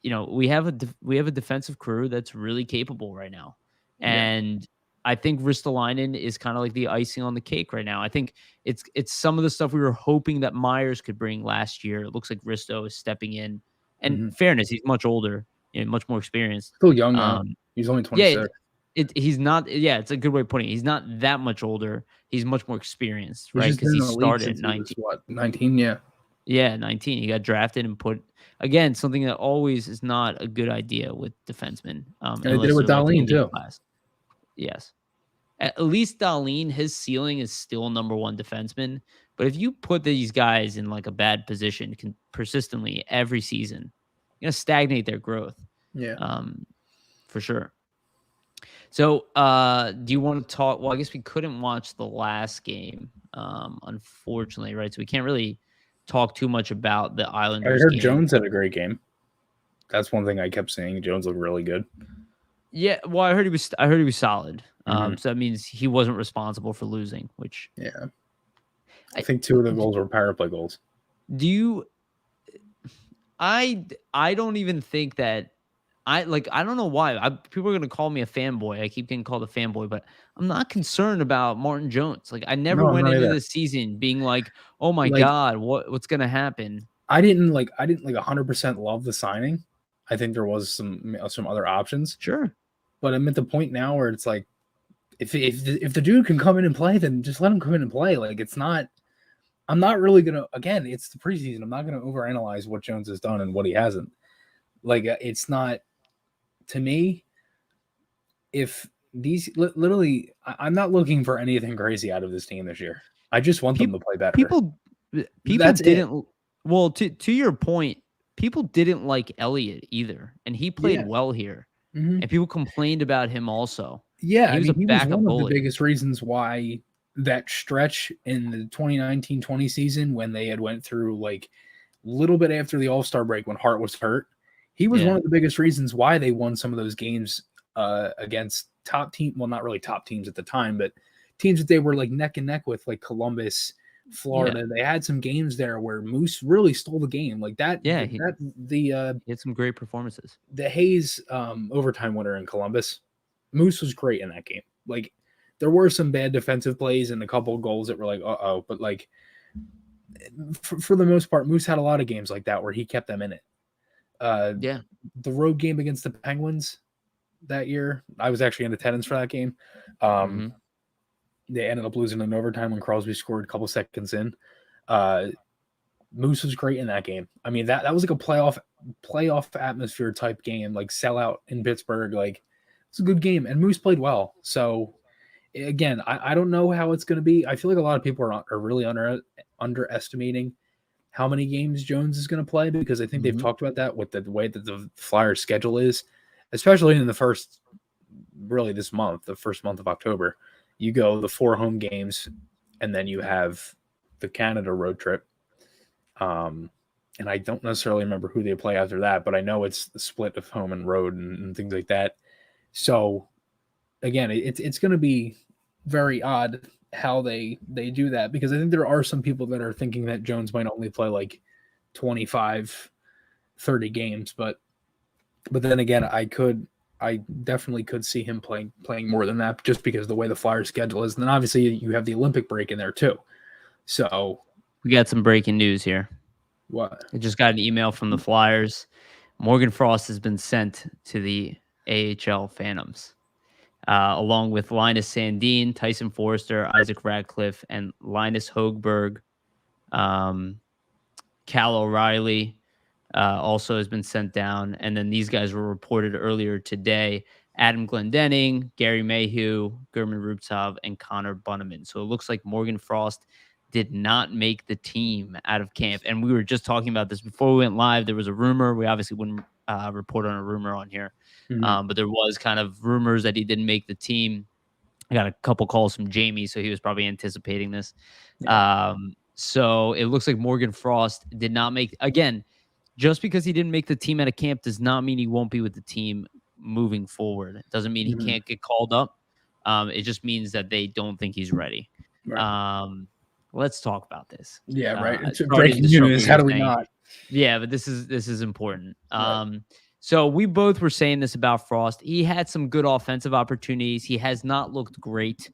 We have a defensive crew that's really capable right now. And I think Ristolainen is kind of like the icing on the cake right now. I think it's some of the stuff we were hoping that Myers could bring last year. It looks like Risto is stepping in. And fairness, he's much older and much more experienced. Still young now. He's only 26. He's not. Yeah, it's a good way of putting it. He's not that much older. He's much more experienced, right? Because he started at 19. 19? Yeah. Yeah, 19. He got drafted and put, again, something that always is not a good idea with defensemen. And they did it with Dahlin too. Yes. At least Dahlin, his ceiling is still number one defenseman. But if you put these guys in like a bad position persistently every season, you're going to stagnate their growth. Yeah. For sure. So, do you want to talk? Well, I guess we couldn't watch the last game, unfortunately, right? So we can't really talk too much about the Islanders. I heard game. Jones had a great game. That's one thing I kept saying. Jones looked really good. Yeah, well, I heard he was solid. So that means he wasn't responsible for losing. Which I think 2 of the goals were power play goals. Do you? I don't even think that. I don't know why. People are going to call me a fanboy. I keep getting called a fanboy, but I'm not concerned about Martin Jones. Like, I never went into this season being like, "Oh my God, what's going to happen?" I didn't 100% love the signing. I think there was some other options. Sure. But I'm at the point now where it's like, if the dude can come in and play, then just let him come in and play. Like, it's not. I'm not really gonna. Again, it's the preseason. I'm not gonna overanalyze what Jones has done and what he hasn't. Like, it's not. To me, if these literally, I'm not looking for anything crazy out of this team this year. I just want them to play better. People didn't. Well, to your point, people didn't like Elliott either, and he played well here. And people complained about him also. Yeah, he was one of the biggest reasons why that stretch in the 2019-20 season, when they had went through like a little bit after the All-Star break when Hart was hurt. He was one of the biggest reasons why they won some of those games against top team. Well, not really top teams at the time, but teams that they were like neck and neck with, like Columbus, Florida. They had some games there where Moose really stole the game. Like that. Yeah, He had some great performances. The Hayes overtime winner in Columbus, Moose was great in that game. Like there were some bad defensive plays and a couple of goals that were like, but like for the most part, Moose had a lot of games like that where he kept them in it. Yeah. The road game against the Penguins that year, I was actually in attendance for that game. They ended up losing in overtime when Crosby scored a couple seconds in. Moose was great in that game. I mean, that was like a playoff atmosphere type game, like sellout in Pittsburgh. Like it's a good game, and Moose played well. So again, I don't know how it's going to be. I feel like a lot of people are really underestimating how many games Jones is going to play, because I think they've talked about that with the way that the Flyers schedule is, especially in the first, really this month, the first month of October. You go the 4 home games, and then you have the Canada road trip. And I don't necessarily remember who they play after that, but I know it's the split of home and road and things like that. So again, it's going to be very odd how they do that, because I think there are some people that are thinking that Jones might only play like 25, 30 games, but then again, I definitely could see him playing more than that, just because of the way the Flyers schedule is. And then obviously you have the Olympic break in there too. So we got some breaking news here. What? I just got an email from the Flyers. Morgan Frost has been sent to the AHL Phantoms, along with Linus Sandin, Tyson Forrester, Isaac Radcliffe, and Linus Hoegberg. Cal O'Reilly also has been sent down. And then these guys were reported earlier today: Adam Glendening, Gary Mayhew, German Rubtsov, and Connor Bunneman. So it looks like Morgan Frost did not make the team out of camp. And we were just talking about this before we went live. There was a rumor. We obviously wouldn't report on a rumor on here. But there was kind of rumors that he didn't make the team. I got a couple calls from Jamie, so he was probably anticipating this. Yeah. So it looks like Morgan Frost did not make, again, just because he didn't make the team out of camp does not mean he won't be with the team moving forward. It doesn't mean he can't get called up. It just means that they don't think he's ready. Right. Let's talk about this. Yeah, right. It's breaking news. How do we not? Yeah, but this is important. Right. So we both were saying this about Frost. He had some good offensive opportunities. He has not looked great.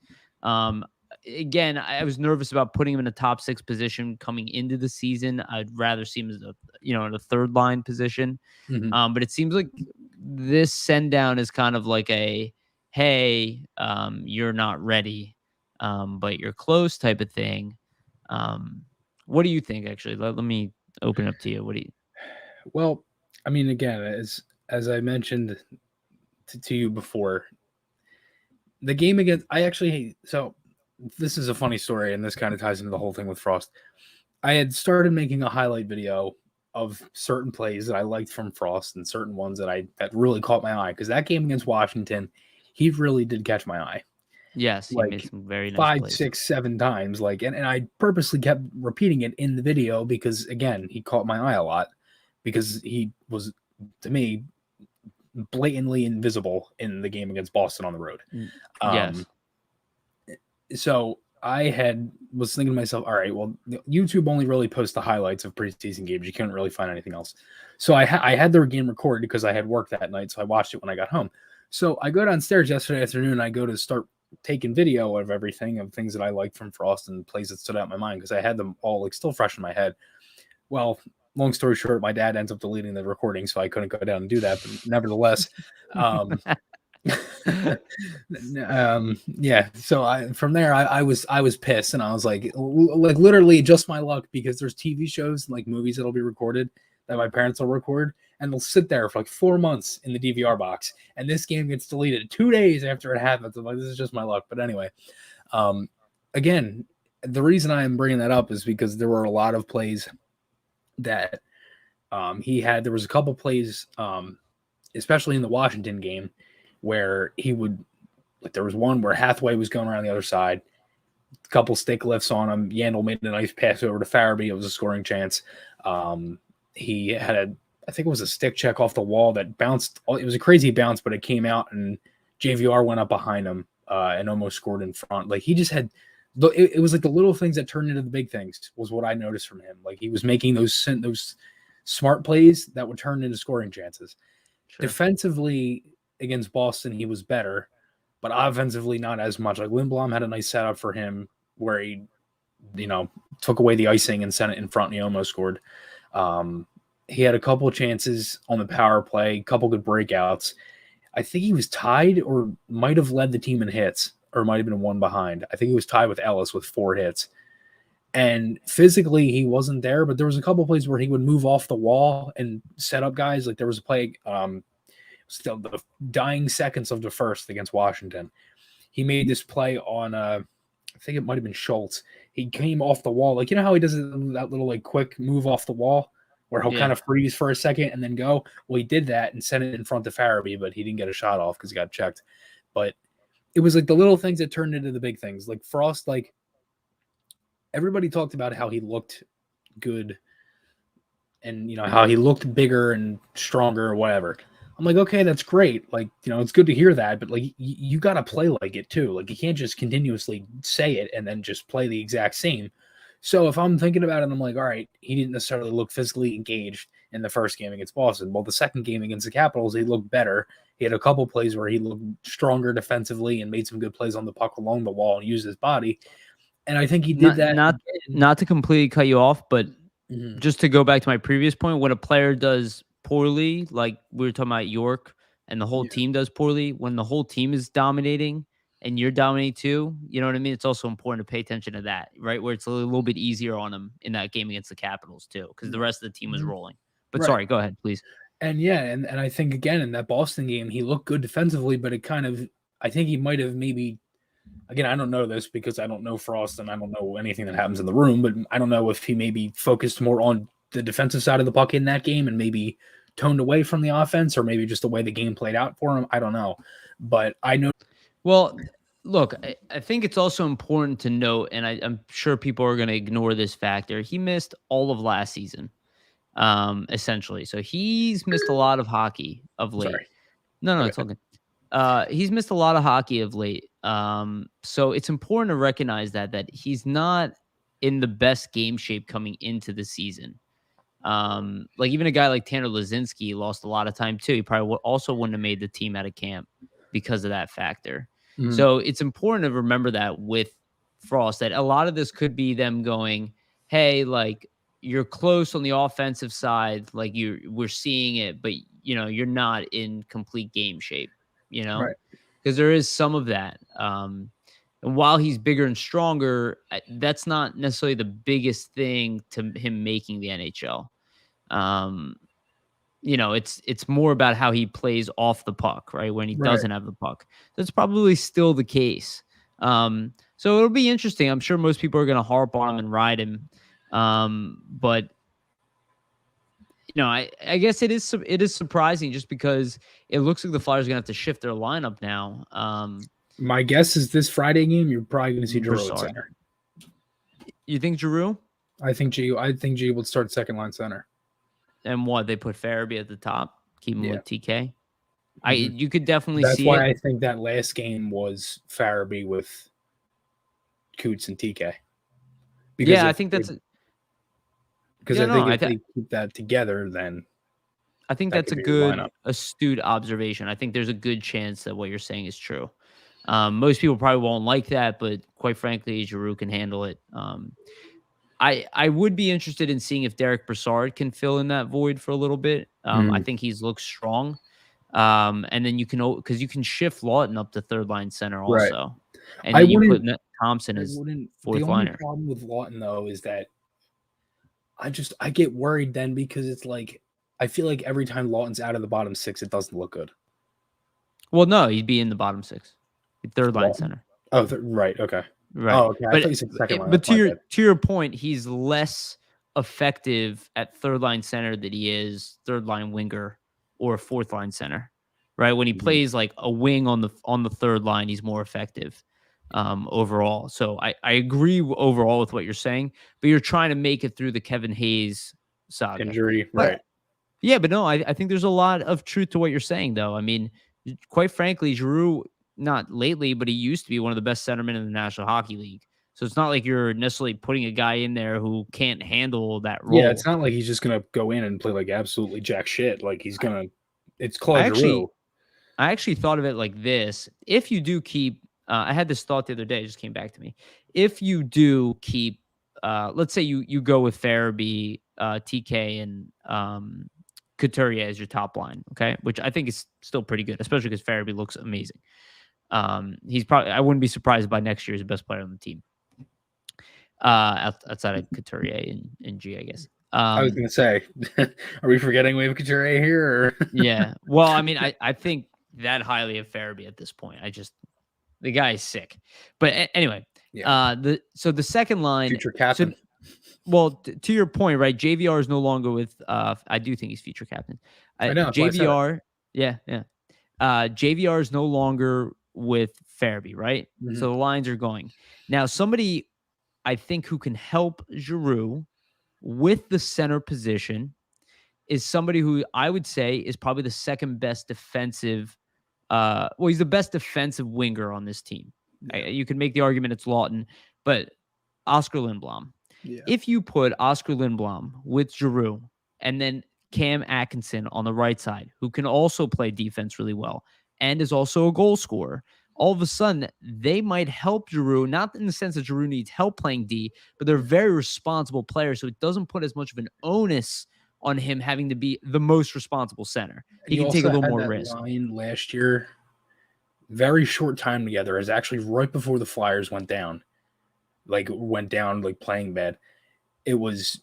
Again, I was nervous about putting him in a top 6 position coming into the season. I'd rather see him as in a third line position. But it seems like this send down is kind of like a, hey, you're not ready, but you're close type of thing. What do you think, actually? Let me open up to you. What do you? Well, I mean, again, as I mentioned to you before, the game against, so this is a funny story, and this kind of ties into the whole thing with Frost. I had started making a highlight video of certain plays that I liked from Frost and certain ones that really caught my eye, because that game against Washington, he really did catch my eye. Yes, he made some very nice 5, plays. 6, 7 times. And I purposely kept repeating it in the video because, again, he caught my eye a lot, because he was, to me, blatantly invisible in the game against Boston on the road. Yes. So I was thinking to myself, all right, well, YouTube only really posts the highlights of preseason games. You can't really find anything else. So I had their game recorded because I had work that night, so I watched it when I got home. So I go downstairs yesterday afternoon, and I go to start taking video of everything, of things that I liked from Frost and plays that stood out in my mind, because I had them all still fresh in my head. Well, long story short, my dad ends up deleting the recording, so I couldn't go down and do that. But nevertheless, yeah. So from there, I was pissed, and I was like literally just my luck, because there's TV shows and like movies that'll be recorded that my parents will record, and they'll sit there for like 4 months in the DVR box, and this game gets deleted 2 days after it happens. I'm like, this is just my luck. But anyway, again, the reason I am bringing that up is because there were a lot of plays that he had. There was a couple plays, especially in the Washington game, where he would, like, there was one where Hathaway was going around the other side, a couple stick lifts on him. Yandel made a nice pass over to Farabee. It was a scoring chance. He had I think it was a stick check off the wall that bounced. It was a crazy bounce, but it came out and JVR went up behind him and almost scored in front. Like he just had, it was like the little things that turned into the big things was what I noticed from him. Like he was making those smart plays that would turn into scoring chances. Sure. Defensively against Boston, he was better, but offensively not as much. Like Lindblom had a nice setup for him where he, took away the icing and sent it in front and he almost scored. He had a couple of chances on the power play, a couple good breakouts. I think he was tied or might have led the team in hits or might have been one behind. I think he was tied with Ellis with 4 hits. And physically, he wasn't there, but there was a couple of plays where he would move off the wall and set up guys. Like there was a play, still the dying seconds of the first against Washington. He made this play on, I think it might have been Schultz. He came off the wall. Like, how he does that little like quick move off the wall where he'll kind of freeze for a second and then go? Well, he did that and sent it in front of Farabee, but he didn't get a shot off because he got checked. But it was like the little things that turned into the big things. Like Frost, like everybody talked about how he looked good and, how he looked bigger and stronger or whatever. I'm like, okay, that's great. Like, it's good to hear that, but like, you got to play like it too. Like you can't just continuously say it and then just play the exact same. So if I'm thinking about it, I'm like, all right, he didn't necessarily look physically engaged in the first game against Boston. Well, the second game against the Capitals, he looked better. He had a couple plays where he looked stronger defensively and made some good plays on the puck along the wall and used his body. And I think he did that. Not to completely cut you off, but just to go back to my previous point, when a player does poorly, like we were talking about York, and the whole team does poorly, when the whole team is dominating and you're dominating too, you know what I mean? It's also important to pay attention to that, right? Where it's a little bit easier on him in that game against the Capitals too, because the rest of the team was rolling. But sorry, go ahead, please. And and I think again in that Boston game, he looked good defensively, but I think he might have maybe, again, I don't know this because I don't know Frost and I don't know anything that happens in the room, but I don't know if he maybe focused more on the defensive side of the puck in that game and maybe toned away from the offense or maybe just the way the game played out for him. I don't know. But I know. Well, look, I think it's also important to note, and I'm sure people are going to ignore this factor. He missed all of last season, essentially. So he's missed a lot of hockey of late. Sorry. No, it's all good. He's missed a lot of hockey of late. So it's important to recognize that he's not in the best game shape coming into the season. Like even a guy like Tanner Lazinski lost a lot of time too. He probably also wouldn't have made the team out of camp because of that factor. So it's important to remember that with Frost, that a lot of this could be them going, hey, like you're close on the offensive side. Like we're seeing it, but you're not in complete game shape, because there is some of that. And while he's bigger and stronger, that's not necessarily the biggest thing to him making the NHL. It's more about how he plays off the puck, right? When he doesn't have the puck. That's probably still the case. So it'll be interesting. I'm sure most people are going to harp on him and ride him. But I guess it is surprising just because it looks like the Flyers are going to have to shift their lineup now. My guess is this Friday game, you're probably going to see Giroux at center. You think Giroux? I think G would start second line center. And what, they put Farabee at the top, keep him with TK. You could definitely see. That's why I think that last game was Farabee with Coots and TK. Because I think that's because I think if they keep that together, then I think that's a good, astute observation. I think there's a good chance that what you're saying is true. Most people probably won't like that, but quite frankly, Giroux can handle it. I would be interested in seeing if Derek Brassard can fill in that void for a little bit. I think he's looked strong. And then you can shift Lawton up to third line center also. And then you put Thompson as fourth liner. The problem with Lawton though is that I get worried then because it's like I feel like every time Lawton's out of the bottom six, it doesn't look good. Well, no, he'd be in the bottom six, third line center. Oh, right. Okay. Right. Oh, okay. I thought you said second line. But to your point, he's less effective at third line center than he is third line winger or fourth line center. Right. When he plays like a wing on the third line, he's more effective overall. So I agree overall with what you're saying, but you're trying to make it through the Kevin Hayes saga. Injury, right. Yeah, but no, I think there's a lot of truth to what you're saying, though. I mean, quite frankly, Giroux, not lately, but he used to be one of the best centermen in the National Hockey League. So it's not like you're necessarily putting a guy in there who can't handle that Yeah, it's role. not like he's just gonna go in and play like absolutely jack shit. Like he's I, gonna. It's I Claude actually Giroux. I actually thought of it like this. If you do keep, I had this thought the other day, it just came back to me. If you do keep, let's say you go with Farabee, TK, and Couturier as your top line, okay, which I think is still pretty good, especially because Farabee looks amazing. He's probably, I wouldn't be surprised by next year he's the best player on the team, outside of Couturier and G, I guess. I was gonna say, are we forgetting we have Couturier here? Or? Yeah. Well, I mean, I think that highly of Farabee at this point. The guy is sick. But anyway, Yeah, the second line. future So captain. well, to your point, right? JVR is no longer with. I do think he's future captain. I know that's why I said it. JVR, yeah, yeah. JVR is no longer with Farabee, right? Mhm. So the lines are going now. Somebody I think who can help Giroux with the center position is somebody who I would say is probably the second best defensive. Well, he's the best defensive winger on this team. Yeah. You can make the argument it's Lawton, but Oscar Lindblom. Yeah. If you put Oscar Lindblom with Giroux and then Cam Atkinson on the right side, who can also play defense really well and is also a goal scorer, all of a sudden they might help Giroux, not in the sense that Giroux needs help playing D, but they're very responsible players. So it doesn't put as much of an onus on him having to be the most responsible center. He You can take a also little had more that risk. line last year. Very short time together. Is actually right before the Flyers went down. Like playing bad. It was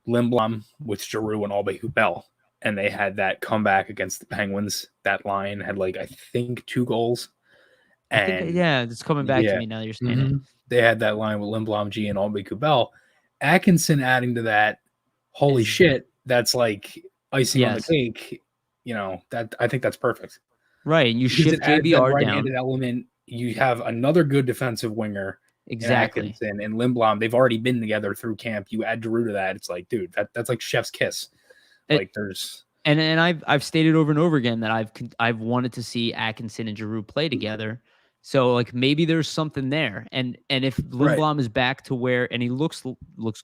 Lindblom with Giroux and Albay Bell, and they had that comeback against the Penguins. That line had I think 2 goals, I think, and yeah, it's coming back to yeah, me now that you're saying it. they had that line with Lindblom, G, and Albay Bell. Atkinson adding to that. Holy Is shit, that's like icing on the yes, cake. That I think that's perfect right. And you because it shift adds that JVR right-handed down. element. You have another good defensive winger in Exactly. Atkinson and Lindblom. They've already been together through camp. You add Giroux to that, it's like, dude, that's like chef's kiss. It, There's and I've stated over and over again that I've wanted to see Atkinson and Giroux play together. So like maybe there's something there. And if right. Lindblom is back to where, and he looks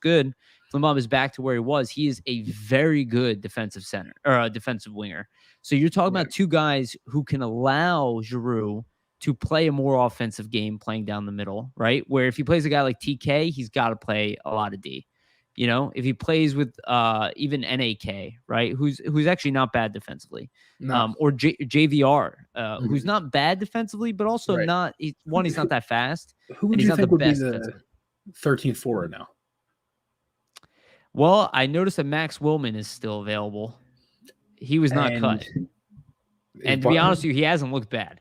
good, if Lindblom is back to where he was, he is a very good defensive center or a defensive winger. So you're talking Yeah. about two guys who can allow Giroux to play a more offensive game playing down the middle, right? Where if he plays a guy like TK, he's got to play a lot of D. You know, if he plays with even NAK, right, who's actually not bad defensively, No. or JVR, who's Mhm. not bad defensively, but also Right. not he's not that fast, Who and would he's you not the think would be best the defensively. 13th forward now? Well, I noticed that Max Willman is still available. He was not And cut, is and to be honest with you, he hasn't looked bad.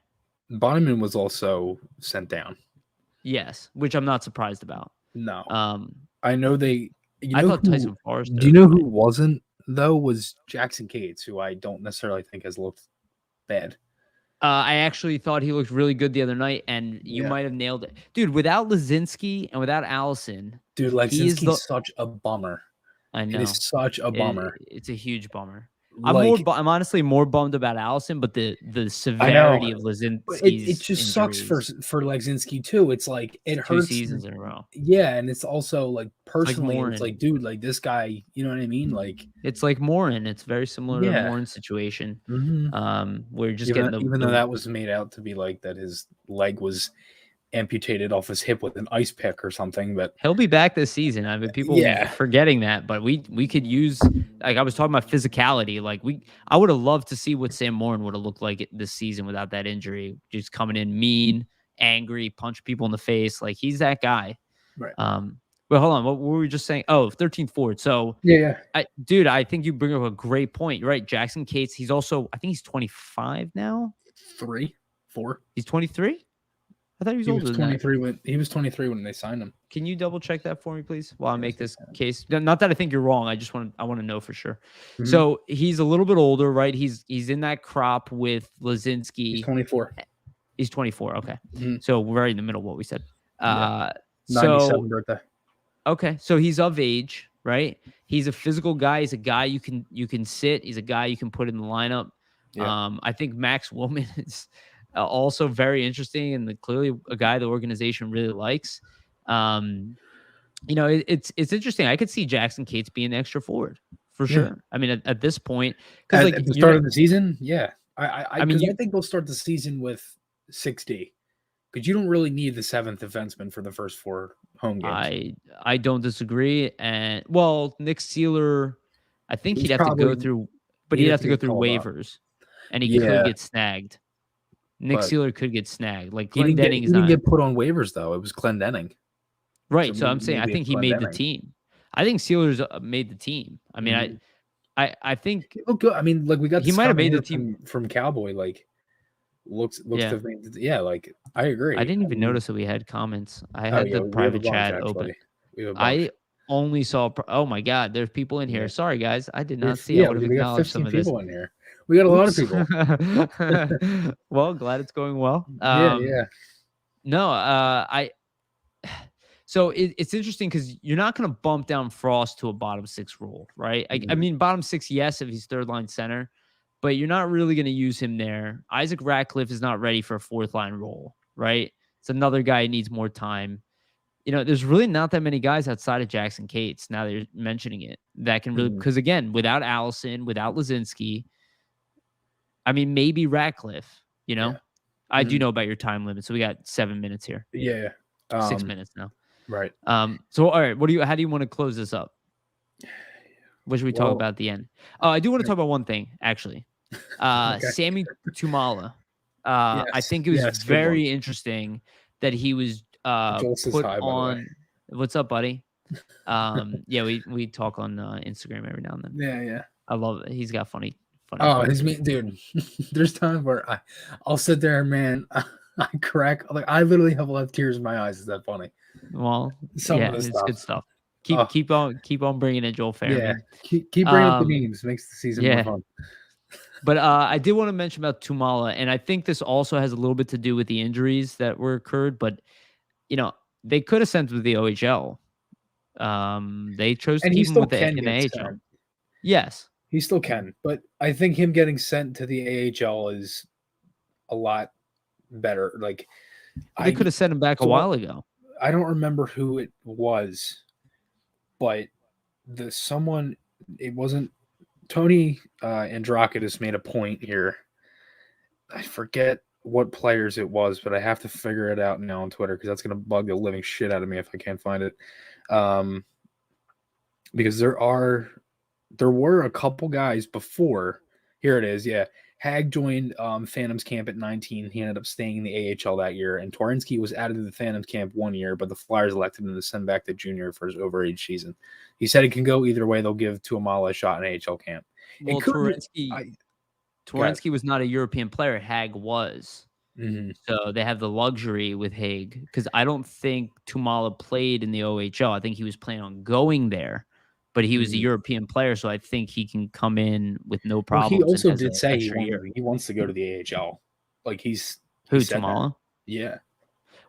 Bonneman was also sent down. Yes, which I'm not surprised about. No. Um, I know they you I know thought who Tyson Forrester. do you know who wasn't though was Jackson Cates, who I don't necessarily think has looked bad. I actually thought he looked really good the other night, and you Yeah. might have nailed it, dude. Without Lazinski and without Allison, Dude, he is the. Legzinski's such a bummer. I It is know such a bummer. it's a huge bummer. Like I'm honestly more bummed about Allison, but the I know. severity of But it Lazinski's just sucks for injuries, Legzinski too. It's like it two hurts. seasons in a row. Yeah, and it's also like It's like personally, it's Morin. like, dude, like this guy, you know what I mean? Like, It's like Morin. It's very similar to yeah. Morin's situation. Mhm. We're just getting Even though that was made out to be like that his leg was amputated off his hip with an ice pick or something, but he'll be back this season. I mean, people yeah. forgetting that, but we could use, like I was talking about physicality. Like I would have loved to see what Sam Morin would have looked like this season without that injury. Just coming in mean, angry, punch people in the face. Like he's that guy. Right. But hold on, what were we just saying? Oh, 13th forward. So Yeah. dude, I think you bring up a great point. You're right. Jackson Cates, he's also, I think he's 25 now. 3, 4. He's 23. I thought he was He was older than that. 23 when they signed him. Can you double check that for me, please, while I make this case? Not that I think you're wrong. I want to know for sure. Mhm. So he's a little bit older, right? He's in that crop with Lazinski. He's 24. He's 24. Okay. Mhm. So we're right in the middle of what we said. Yeah. So 97 birthday. okay. So he's of age, right? He's a physical guy. He's a guy you can sit. He's a guy you can put in the lineup. Yeah. I think Max Willman is also very interesting and clearly a guy the organization really likes. It's interesting. I could see Jackson Cates being the extra forward for Yeah. sure. I mean, at this point, because At the start of the season, yeah. I think they'll start the season with 6D because you don't really need the 7th defenseman for the first 4 home games. I don't disagree. And well, Nick Sealer, I think he'd have to go through, but he'd have to go through waivers, and he could get snagged. Nick Sealer could get snagged. Like he didn't get put on waivers though. It was Clendenning. Right. So I'm saying I think he made the team. I think Sealer's made the team. I mean, I think good. I mean, like we got he might have made the team from Cowboy. Like looks like I agree. I didn't even notice that we had comments. I had the private chat open. I only saw. Oh my God, there's people in here. Yeah. Sorry guys, I did not see. I would have acknowledged some of this. People in here. We got a lot of people. Well, glad it's going well. Yeah. No, So it's interesting because you're not going to bump down Frost to a bottom 6 role, right? I mean, bottom 6, yes, if he's third line center, but you're not really going to use him there. Isaac Ratcliffe is not ready for a 4th line role, right? It's another guy who needs more time. There's really not that many guys outside of Jackson Cates, now that you're mentioning it, that can really, because again, without Allison, without Lazinski, I mean, maybe Ratcliffe, I do know about your time limit, so we got 7 minutes here. Yeah. 6 minutes now. Right. So all right, how do you want to close this up? What should we talk about at the end? Oh, I do want to talk about one thing, actually. Okay. Sammy Tumala. Yes, I think it was very interesting that he was put on. What's up, buddy? Yeah, we talk on Instagram every now and then. Yeah. I love it. He's got funny. Oh, dude. There's times where I'll sit there, man. I crack. Like I literally have left tears in my eyes. Is that funny? Well, it's good stuff. Keep on bringing it, Joel Fairman. Yeah, keep bringing up the memes. Makes the season more fun. But I did want to mention about Tumala, and I think this also has a little bit to do with the injuries that were occurred. But they could have sent him to the OHL. They chose to keep him in the AHL. Yes, he still can, but I think him getting sent to the AHL is a lot better. Like they could have sent him back a while ago. I don't remember who it was, but it wasn't Tony Androkidis made a point here. I forget what players it was, but I have to figure it out now on Twitter because that's going to bug the living shit out of me if I can't find it. Because there were a couple guys before. Here it is. Yeah. Hag joined Phantoms camp at 19. He ended up staying in the AHL that year. And Torensky was added to the Phantoms camp 1 year, but the Flyers elected him to send back to junior for his overage season. He said it can go either way. They'll give Tuamala a shot in AHL camp. Well, Torensky was not a European player. Hag was. Mm-hmm. So they have the luxury with Hag because I don't think Tuamala played in the OHL. I think he was planning on going there. But he was a European player, so I think he can come in with no problem. Well, he also did say he wants to go to the AHL. Like Tumala? Yeah.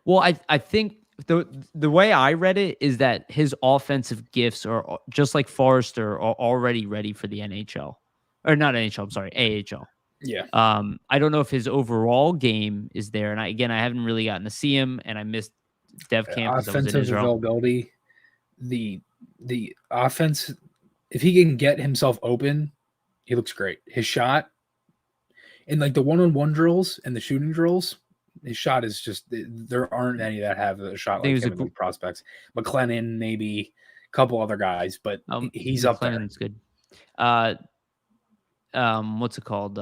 Well, I think the way I read it is that his offensive gifts are just like Forrester are already ready for the NHL. Or not NHL, I'm sorry, AHL. Yeah. I don't know if his overall game is there. And I haven't really gotten to see him, and I missed Dev Camp because I was in Israel. Availability, the offense, if he can get himself open, he looks great. His shot in like the one-on-one drills and the shooting drills, his shot is just, there aren't any that have a shot like him in the prospects. McLennan, maybe a couple other guys, but he's up there. McLennan's good. What's it called?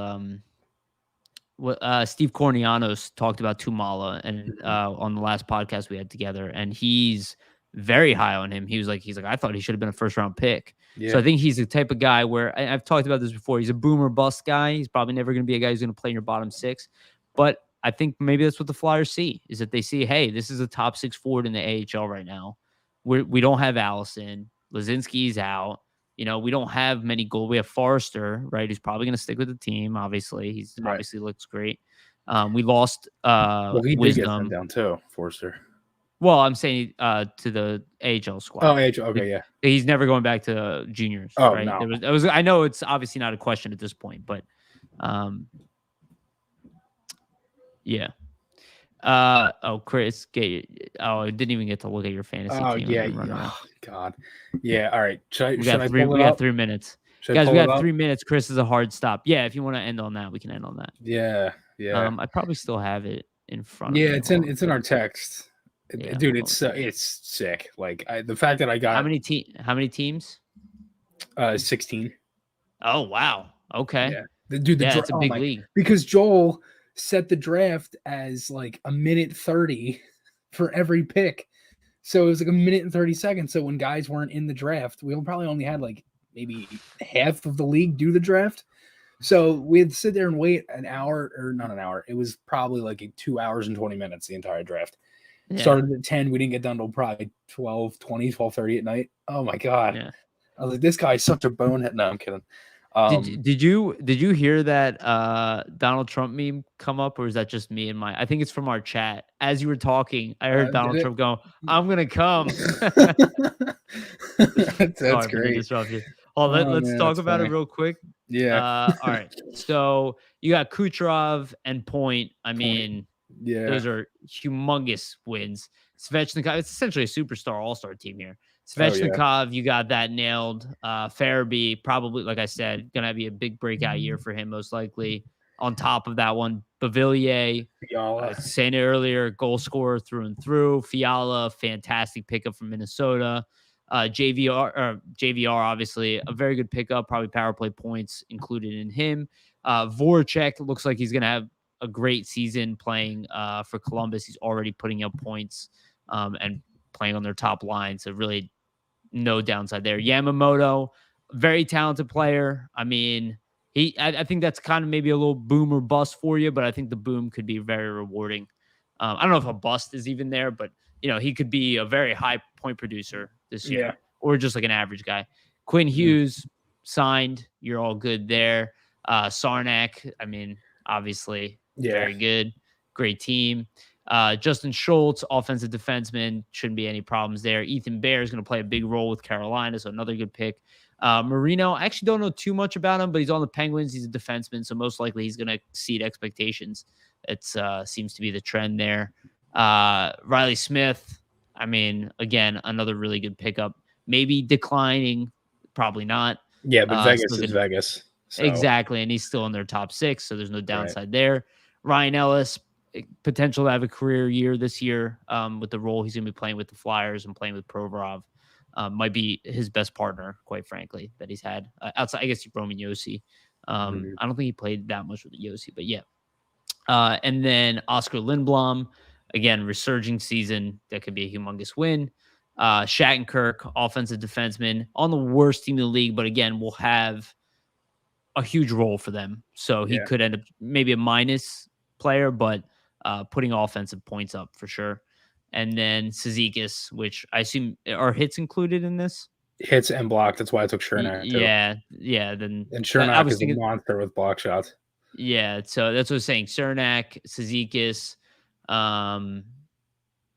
Steve Cornianos talked about Tumala and on the last podcast we had together, and he's very high on him. He's like, I thought he should have been a first round pick. Yeah. So I think he's the type of guy where I've talked about this before. He's a boomer bust guy. He's probably never going to be a guy who's going to play in your bottom 6. But I think maybe that's what the Flyers see, is that they see, hey, this is a top 6 forward in the AHL right now. We don't have Allison. Lazinski's out. We don't have many goals. We have Forrester, right, who's probably going to stick with the team. Obviously, he's obviously looks great. We lost he Wisdom. did get sent down too, Forrester. Well, I'm saying to the AHL Oh, squad. okay, yeah. He's never going back to juniors, Oh right? no. There was. I know it's obviously not a question at this point, but um, yeah. Chris, I didn't even get to look at your fantasy Oh team. I've yeah. been running around. Oh God. Yeah. All right. Should I pull We it got up? 3 minutes. Should I Guys, we pull it got up? 3 minutes. Chris is a hard stop. Yeah, if you want to end on that, we can end on that. Yeah. Yeah. I probably still have it in front of Yeah. me. Hold on. It's in our text, Yeah, dude. hold on. It's sick. Like the fact that I got How many teams? 16. Oh wow. Okay. Yeah. The Yeah, it's a big league. because Joel set the draft as like a minute 30 for every pick. So it was like a minute and 30 seconds. So when guys weren't in the draft, we probably only had like maybe half of the league do the draft. So we had to sit there and wait an hour, or not an hour. It was probably like 2 hours and 20 minutes, the entire draft. Yeah. Started at 10. We didn't get done till probably 12:30 at night. Oh my God. Yeah. I was like, this guy's such a bonehead. No, I'm kidding. Did you hear that Donald Trump meme come up, or is that just me and my? I think it's from our chat. As you were talking, I heard Donald Trump go, "I'm gonna come." That's great. Let's talk about it real quick. Yeah. All right. So you got Kucherov and Point. I mean, yeah, those are humongous wins. Svechnikov, it's essentially a superstar all-star team here. Svechnikov, you got that nailed. Farabee, probably, like I said, going to be a big breakout year for him, most likely. On top of that one, Bavillier, saying it earlier, goal scorer through and through. Fiala, fantastic pickup from Minnesota. JVR, obviously, a very good pickup, probably power play points included in him. Voracek looks like he's going to have a great season playing for Columbus. He's already putting up points and playing on their top line. So really no downside there. Yamamoto, very talented player. I mean, I think that's kind of maybe a little boom or bust for you, but I think the boom could be very rewarding. I don't know if a bust is even there, but he could be a very high point producer this year, or just like an average guy. Quinn Hughes signed. You're all good there. Sarnak, I mean, obviously very good. Great team. Justin Schultz, offensive defenseman, shouldn't be any problems there. Ethan Bear is going to play a big role with Carolina, so another good pick. Marino, I actually don't know too much about him, but he's on the Penguins. He's a defenseman, so most likely he's going to exceed expectations. It seems to be the trend there. Riley Smith, I mean, again, another really good pickup. Maybe declining, probably not. Yeah, but Vegas is Vegas. So. Exactly, and he's still in their top 6, so there's no downside there. Ryan Ellis, potential to have a career year this year with the role he's going to be playing with the Flyers and playing with Provorov. Might be his best partner, quite frankly, that he's had. Outside, I guess, Roman Josi. I don't think he played that much with Josi, but yeah. And then Oscar Lindblom, again, resurging season. That could be a humongous win. Shattenkirk, offensive defenseman, on the worst team in the league, but again, will have a huge role for them. So he could end up maybe a minus player, but putting offensive points up for sure. And then Cizikas, which I assume are hits included in this? Hits and block. That's why I took Chernak. Yeah. Then and Chernak is a monster with block shots. Yeah, so that's what I was saying. Cernak, Cizikas.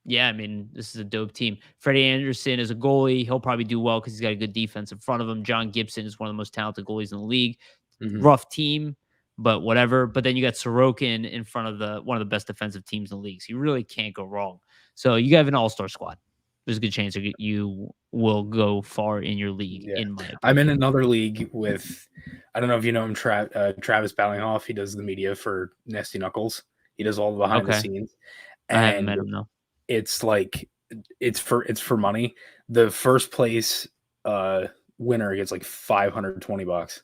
Yeah, I mean, this is a dope team. Freddie Anderson is a goalie. He'll probably do well because he's got a good defense in front of him. John Gibson is one of the most talented goalies in the league. Rough team, but whatever. But then you got Sorokin in front of one of the best defensive teams in the league. So you really can't go wrong. So you have an all-star squad. There's a good chance you will go far in your league, in my opinion. I'm in another league with, I don't know if you know him, Travis Ballinghoff. He does the media for Nasty Knuckles. He does all the behind the scenes. And I haven't met him, though. It's like, it's for money. The first place winner gets like $520.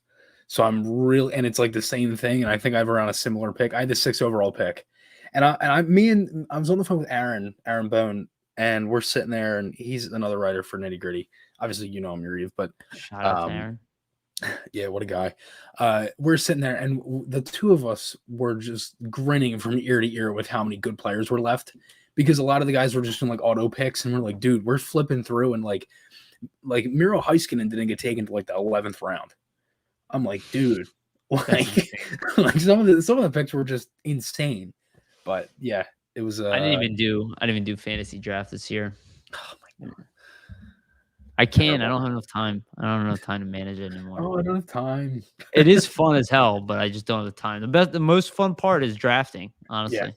So I'm really, and it's like the same thing. And I think I have around a similar pick. I had the 6th overall pick. And I was on the phone with Aaron Bone, and we're sitting there, and he's another writer for Nitty Gritty. Obviously, you know him, Yariv, but shout out to Aaron. Yeah, what a guy. We're sitting there, and the two of us were just grinning from ear to ear with how many good players were left, because a lot of the guys were just in like auto picks, and we're like, dude, we're flipping through, and like Miro Heiskanen didn't get taken to like the 11th round. I'm like, dude, like some of the picks were just insane. But yeah, It was I didn't even do fantasy draft this year. oh my God, I can't. I terrible. don't have enough time. I don't have enough time to manage it anymore. Oh, I don't have time. It is fun as hell, but I just don't have the time. The most fun part is drafting, honestly,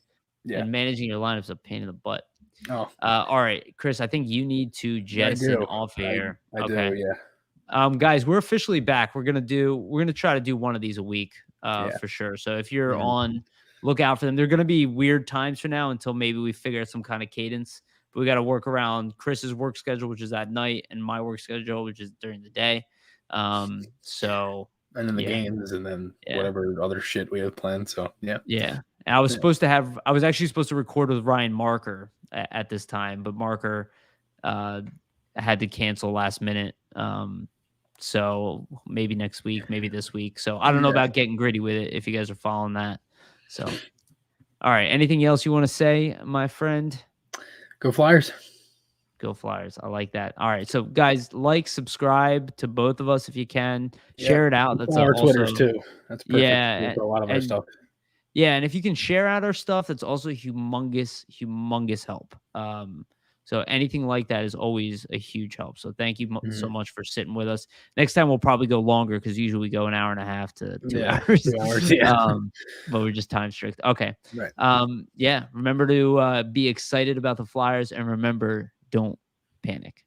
Yeah. and managing your lineups is a pain in the butt. Oh, All right, Chris, I think you need to jettison off here. I Okay. do. Yeah. Guys, we're officially back. We're gonna try to do one of these a week, Yeah. for sure. So if you're Yeah. on, look out for them. They're gonna be weird times for now until maybe we figure out some kind of cadence. But we got to work around Chris's work schedule, which is at night, and my work schedule, which is during the day. So And then the yeah. games, and then Yeah. whatever other shit we have planned. So yeah. Yeah. And I was actually supposed to record with Ryan Marker at this time, but Marker had to cancel last minute. So maybe next week, maybe this week. So I don't know Yeah. about getting gritty with it if you guys are following that. So, all right. Anything else you want to say, my friend? Go Flyers. Go Flyers. I like that. All right. So guys, subscribe to both of us if you can. Share it out. That's our also, Twitters too. That's perfect. Yeah, for a lot of our stuff. Yeah, and if you can share out our stuff, that's also humongous help. So anything like that is always a huge help. So thank you so much for sitting with us. Next time we'll probably go longer because usually we go an hour and a half to 2 hours. 2 hours, yeah. But we're just time strict. Okay. Right. Yeah. Remember to be excited about the Flyers, and remember, don't panic.